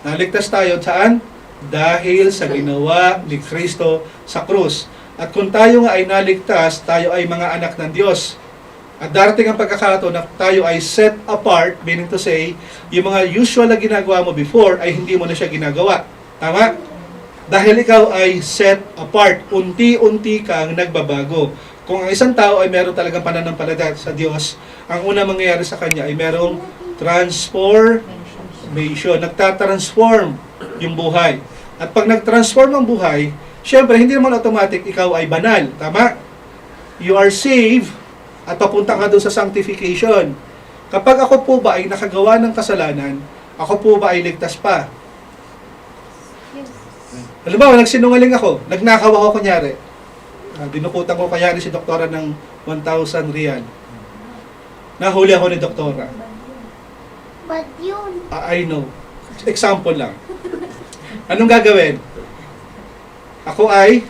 Naligtas tayo saan? Dahil sa ginawa ni Kristo sa krus. At kung tayo nga ay naligtas, tayo ay mga anak ng Diyos. At darating ang pagkakataon na tayo ay set apart, meaning to say, yung mga usual na ginagawa mo before ay hindi mo na siya ginagawa. Tama? Dahil ikaw ay set apart, unti-unti kang nagbabago. Kung ang isang tao ay meron talagang pananampalataya sa Diyos, ang una mangyayari sa kanya ay merong transformation. Nagtatransform yung buhay. At pag nag-transform ang buhay, syempre, hindi naman automatic ikaw ay banal. Tama? You are saved at papunta ka doon sa sanctification. Kapag ako po ba ay nakagawa ng kasalanan, ako po ba ay ligtas pa? Halimbawa, nagsinungaling ako, nagnakaw ako kunyari. Dinukutan ko kunyari si doktora ng 1,000 real. Nahuli ako ni doktora. But yun. I know. Example lang. Anong gagawin? Ako ay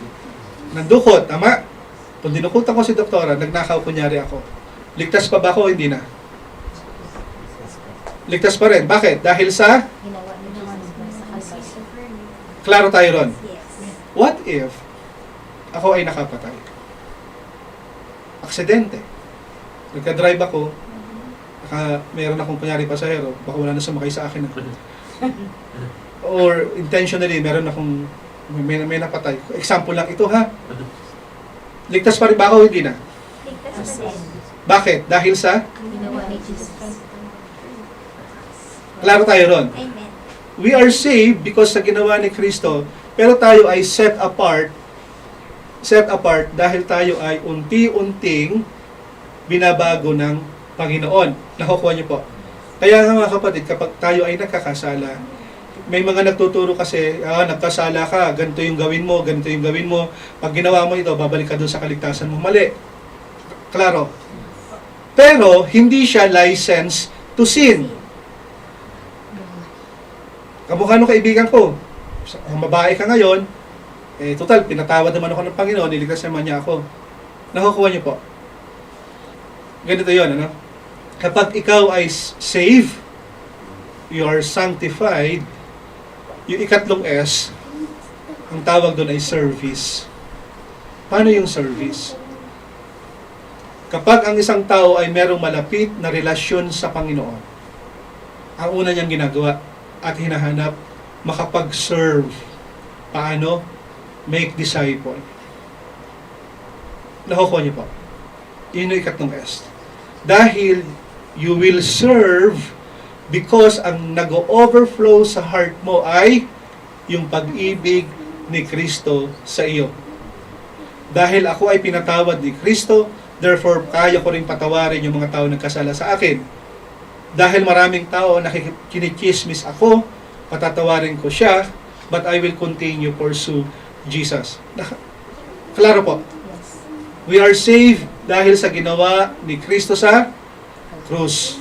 nandukot, tama? Kung dinukutan ko si doktora, nagnakaw kunyari ako. Ligtas pa ba ako? Hindi na. Ligtas pa rin. Bakit? Dahil sa Ginawa niya sa klaro tayo ron. Yes. What if ako ay nakapatay? Aksidente. Nagka-drive ako, meron akong kunyari pasahero, baka wala na sumakay sa akin. Or intentionally, meron akong may napatay. Example lang ito ha. Ligtas pa rin ba ako? Hindi na. Ligtas pa din. Bakit? Dahil sa Ginawa ni Jesus. klaro tayo ron. Amen. We are saved because sa ginawa ni Kristo, pero tayo ay set apart dahil tayo ay unti-unting binabago ng Panginoon. Nakukuha niyo po. Kaya nga mga kapatid, kapag tayo ay nagkakasala, may mga nagtuturo kasi, nagkasala ka, ganito yung gawin mo, ganito yung gawin mo. Pag ginawa mo ito, babalik ka doon sa kaligtasan mo. Mali. Klaro. Pero, hindi siya license to sin. Kamukha nung kaibigan ko. Kung babae ka ngayon, total, pinatawad naman ako ng Panginoon, niligtas naman niya ako. Nakukuha niyo po. Ganito yun, ano? Kapag ikaw ay saved, you are sanctified, yung ikatlong S, ang tawag doon ay service. Paano yung service? Kapag ang isang tao ay merong malapit na relasyon sa Panginoon, ang una niyang ginagawa at hinahanap, makapag-serve. Paano? Make disciple. Nakukuha niyo po. Yun yung ikatlong S. Dahil you will serve because ang nag-overflow sa heart mo ay yung pag-ibig ni Kristo sa iyo. Dahil ako ay pinatawad ni Kristo, therefore kaya ko rin patawarin yung mga tao nagkasala sa akin. Dahil maraming tao kinichismis ako, patatawarin ko siya, but I will continue pursue Jesus. Klaro po. Yes. We are saved dahil sa ginawa ni Kristo sa krus.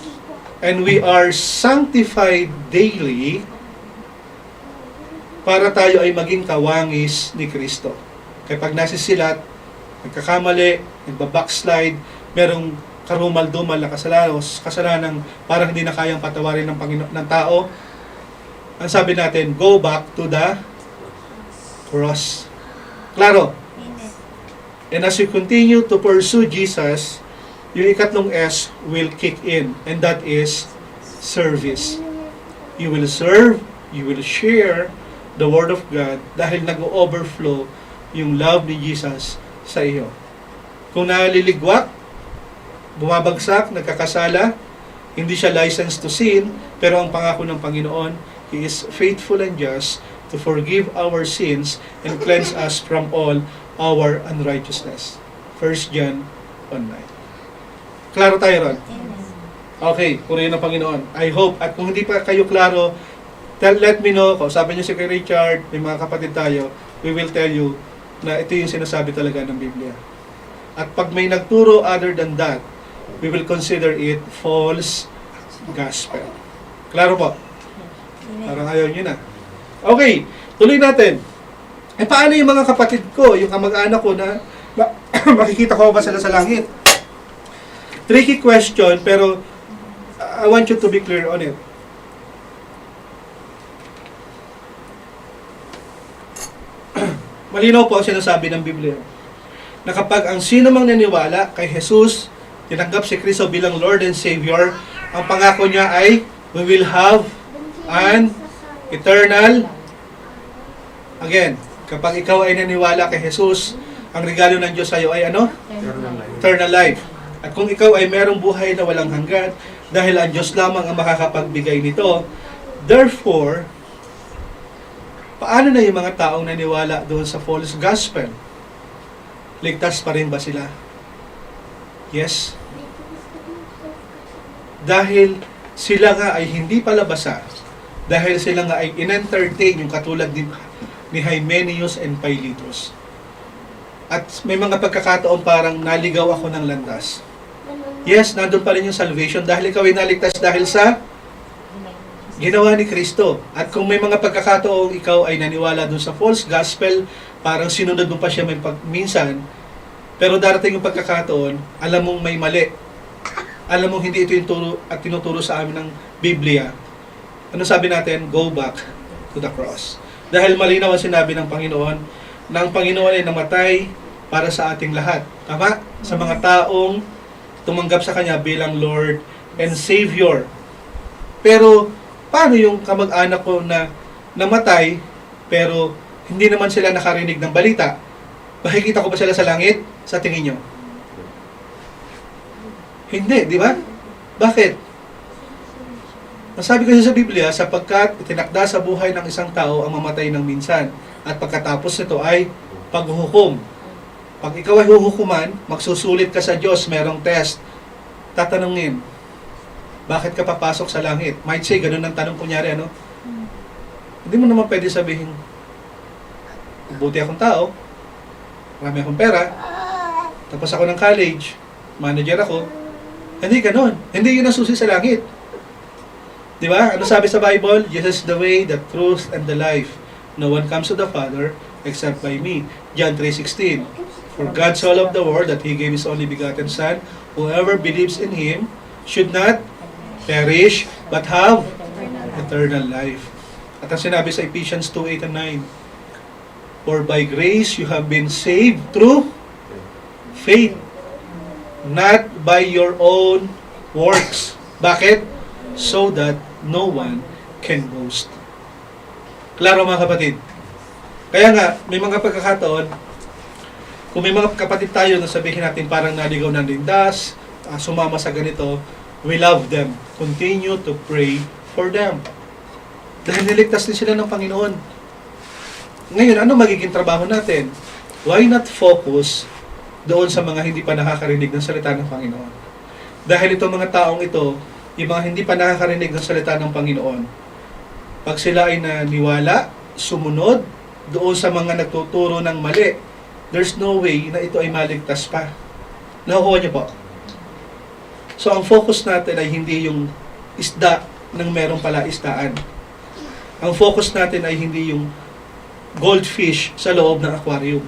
And we are sanctified daily para tayo ay maging kawangis ni Kristo. Kaya pag nasisilat, nagkakamali, nagbabackslide, merong karumal-dumal na kasalanan parang hindi na kayang patawarin ng Panginoon ng tao, ang sabi natin, go back to the cross. Klaro? Amen. And as you continue to pursue Jesus, yung ikatlong S will kick in, and that is service. You will serve, you will share the Word of God dahil nag-overflow yung love ni Jesus sa iyo. Kung naliligwak, bumabagsak, nagkakasala, hindi siya licensed to sin, pero ang pangako ng Panginoon, He is faithful and just to forgive our sins and cleanse us from all our unrighteousness. 1 John 1:9. Klaro tayo ron? Amen. Okay, purihin ng Panginoon. I hope, at kung hindi pa kayo klaro, let me know. Kausapin niyo si Kuya Richard, may mga kapatid tayo, we will tell you na ito yung sinasabi talaga ng Biblia. At pag may nagturo other than that, we will consider it false gospel. Klaro po? Amen. Parang ayaw nyo na. Okay, tuloy natin. Paano yung mga kapatid ko, yung kamag-anak ko na makikita ko ba sila sa langit? Tricky question, pero I want you to be clear on it. Malinaw po ang sinasabi ng Biblia na kapag ang sino mang naniwala kay Jesus, tinanggap si Kristo bilang Lord and Savior, ang pangako niya ay we will have an eternal. Again, kapag ikaw ay naniwala kay Jesus, ang regalo ng Diyos sa iyo ay ano? Eternal life. At kung ikaw ay merong buhay na walang hanggan, dahil ang Diyos lamang ang makakapagbigay nito, therefore, paano na yung mga taong naniwala doon sa false gospel? Ligtas pa rin ba sila? Yes. Dahil sila nga ay hindi palabasa, dahil sila nga ay in-entertain yung katulad ni Hymenaeus and Philetus. At may mga pagkakataon parang naligaw ako ng landas. Yes, nandun pa rin yung salvation dahil ikaw ay naligtas dahil sa ginawa ni Kristo. At kung may mga pagkakataong ikaw ay naniwala dun sa false gospel, parang sinunod mo pa siya minsan, pero darating yung pagkakataon, alam mong may mali. Alam mong hindi ito yung turo at tinuturo sa amin ng Biblia. Ano sabi natin? Go back to the cross. Dahil malinaw ang sinabi ng Panginoon, na ang Panginoon ay namatay para sa ating lahat. Tama? Sa mga taong tumanggap sa Kanya bilang Lord and Savior. Pero, paano yung kamag-anak ko na namatay, pero hindi naman sila nakarinig ng balita? Makikita ko ba sila sa langit? Sa tingin nyo? Hindi, di ba? Bakit? Ang sabi kasi sa Biblia, sapagkat itinakda sa buhay ng isang tao ang mamatay ng minsan, at pagkatapos nito ay paghuhukom. Pag ikaw ay huhukuman, magsusulit ka sa Diyos, merong test. Tatanungin, bakit ka papasok sa langit? Might say, ganun ang tanong kunyari, ano? Hindi mo naman pwede sabihin, buti akong tao, marami akong pera, tapos ako ng college, manager ako. Hindi ganun. Hindi yun ang susi sa langit. Di ba? Ano sabi sa Bible? Jesus is the way, the truth, and the life. No one comes to the Father except by me. John 3:16. For God so loved the world that He gave His only begotten Son. Whoever believes in Him should not perish, but have eternal life. At ang sinabi sa Ephesians 2:8 and 9, for by grace you have been saved through faith, not by your own works. Bakit? So that no one can boast. Klaro mga kapatid. Kaya nga, may mga pagkakataon, kung may mga kapatid tayo na sabihin natin parang naligaw ng lindas, sumama sa ganito, we love them. Continue to pray for them. Dahil niligtas din sila ng Panginoon. Ngayon, ano magiging trabaho natin? Why not focus doon sa mga hindi pa nakakarinig ng salita ng Panginoon? Dahil itong mga taong ito, yung mga hindi pa nakakarinig ng salita ng Panginoon, pag sila ay naniwala, sumunod doon sa mga nagtuturo ng mali, there's no way na ito ay maligtas pa. Nakukuha niyo po? So, ang focus natin ay hindi yung isda ng merong palaisdaan. Ang focus natin ay hindi yung goldfish sa loob ng aquarium.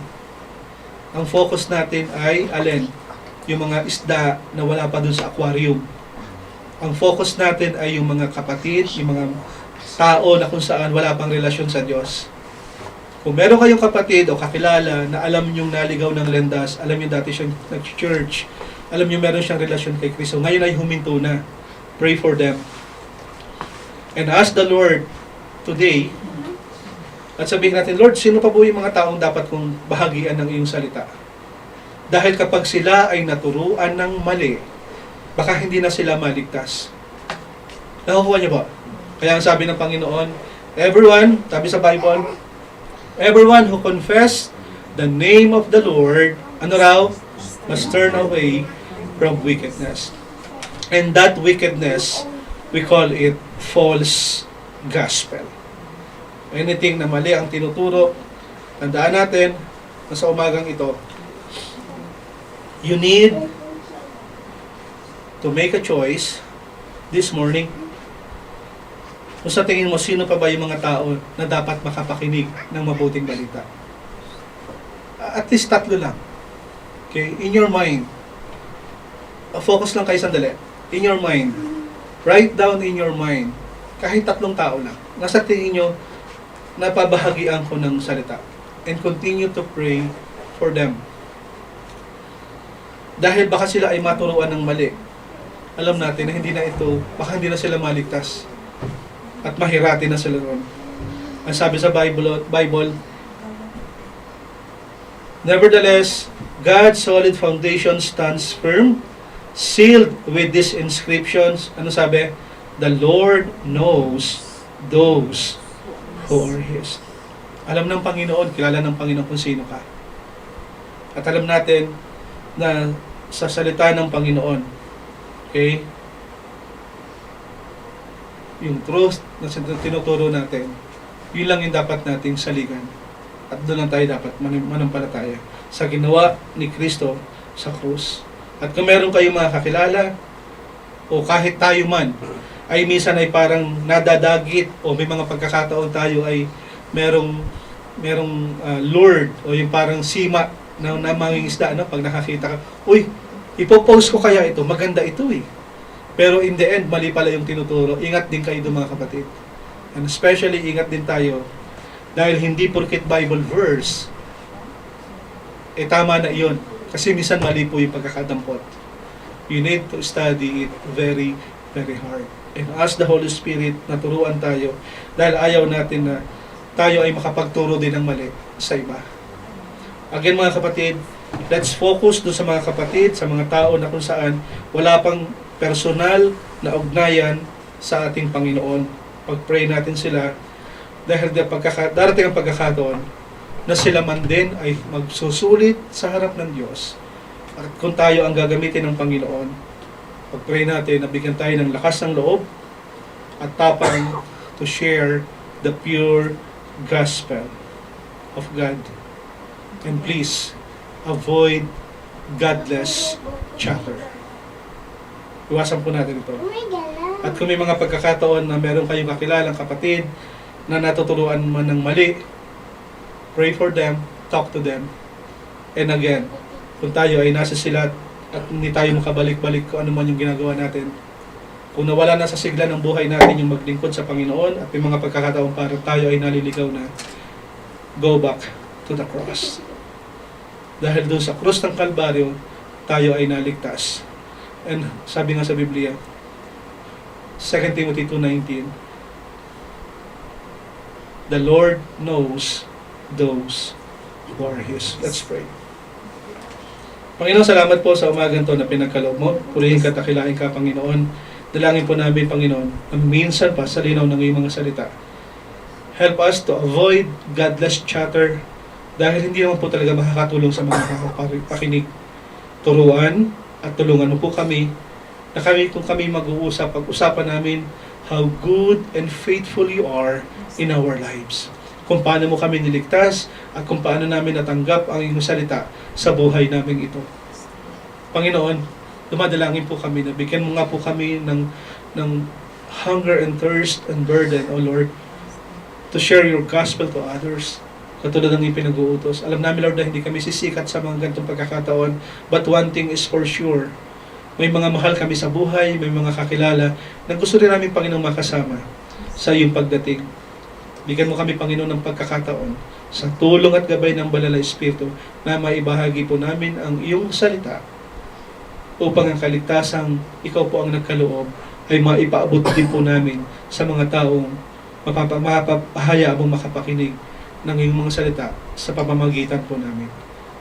Ang focus natin ay, alin? Yung mga isda na wala pa dun sa aquarium. Ang focus natin ay yung mga kapatid, yung mga tao na kung saan wala pang relasyon sa Diyos. Kung meron kayong kapatid o kakilala na alam niyong naligaw ng landas, alam niyo dati siyang nag-church, alam niyo meron siyang relasyon kay Kristo, ngayon ay huminto na. Pray for them. And ask the Lord today, at sabihin natin, Lord, sino pa po yung mga taong dapat kong bahagian ng iyong salita? Dahil kapag sila ay naturuan ng mali, baka hindi na sila maligtas. Nakukuha niyo ba? Kaya ang sabi ng Panginoon, everyone, sabi sa Bible, everyone who confess the name of the Lord, ano raw? Must turn away from wickedness. And that wickedness, we call it false gospel. Anything na mali ang tinuturo, tandaan natin na sa umagang ito, you need to make a choice this morning. Kung sa tingin mo, sino pa ba yung mga tao na dapat makapakinig ng mabuting balita? At least 3 lang. Okay? In your mind. Focus lang kayo sandali. In your mind. Write down in your mind. Kahit 3 tao lang. Nasa tingin nyo, napabahagian ko ng salita. And continue to pray for them. Dahil baka sila ay maturuan ng mali. Alam natin na hindi na ito, baka hindi na sila maligtas. At mahirati na sila ron. Ang sabi sa Bible, nevertheless, God's solid foundation stands firm, sealed with these inscriptions. Ano sabi? The Lord knows those who are His. Alam ng Panginoon, kilala ng Panginoon kung sino ka. At alam natin na sa salita ng Panginoon, okay, yung truth na tinuturo natin, yun lang yung dapat nating saligan. At doon lang tayo dapat manampalataya sa ginawa ni Kristo sa krus. At kung meron kayong mga kakilala, o kahit tayo man, ay minsan ay parang nadadagit, o may mga pagkakataon tayo ay merong lured, o yung parang sima na mangingisda, pag nakakita ka, uy, ipopost ko kaya ito, maganda ito eh. Pero in the end, mali pala yung tinuturo. Ingat din kayo doon mga kapatid. And especially, ingat din tayo dahil hindi porket Bible verse, tama na iyon. Kasi minsan mali po yung pagkakadampot. You need to study it very, very hard. And ask the Holy Spirit na turuan tayo dahil ayaw natin na tayo ay makapagturo din ng mali sa iba. Again mga kapatid, let's focus doon sa mga kapatid, sa mga tao na kung saan wala pang personal na ugnayan sa ating Panginoon. Pag-pray natin sila dahil darating ang pagkakataon na sila man din ay magsusulit sa harap ng Diyos. At kung tayo ang gagamitin ng Panginoon, pag-pray natin na bigyan tayo ng lakas ng loob at tapang to share the pure gospel of God. And please, avoid godless chatter. Iwasan po natin ito. At kung may mga pagkakataon na meron kayong kakilalang kapatid na natuturuan man ng mali, pray for them, talk to them. And again, kung tayo ay nasa silat at hindi tayo makabalik-balik kung ano man yung ginagawa natin, kung nawala na sa sigla ng buhay natin yung maglingkod sa Panginoon at may mga pagkakataon para tayo ay naliligaw na, go back to the cross. Dahil doon sa krus ng Kalbaryo, tayo ay naligtas. And sabi nga sa Biblia, 2 Timothy 2:19, the Lord knows those who are His. Let's pray. Panginoon, salamat po sa umagang to na pinagkaloob mo. Purihin ka, takilain ka, Panginoon. Dalangin po namin, Panginoon, na minsan pa sa linaw ng iyong mga salita. Help us to avoid godless chatter dahil hindi naman po talaga makakatulong sa mga pakinig. Turuan at tulungan mo po kami na kung kami mag-uusap, pag-usapan namin how good and faithful you are in our lives. Kung paano mo kami niligtas at kung paano namin natanggap ang iyong salita sa buhay namin ito. Panginoon, dumadalangin po kami na bigyan mo nga po kami ng hunger and thirst and burden, O Lord, to share your gospel to others. Katulad ng ipinag-uutos. Alam namin, Lord, na hindi kami sisikat sa mga ganitong pagkakataon. But one thing is for sure. May mga mahal kami sa buhay, may mga kakilala na gusto rin namin, Panginoon, makasama sa iyong pagdating. Bigyan mo kami, Panginoon, ng pagkakataon sa tulong at gabay ng Banal na Espiritu na maibahagi po namin ang iyong salita upang ang kaligtasang ikaw po ang nagkaloob ay maipaabot din po namin sa mga taong mapapahaya mong makapakinig ng iyong mga salita sa pamamagitan po namin.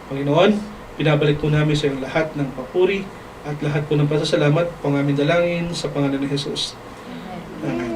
Panginoon, pinabalik po namin sa iyong lahat ng papuri at lahat po ng pasasalamat, pang aming dalangin sa pangalan ni Jesus. Amen.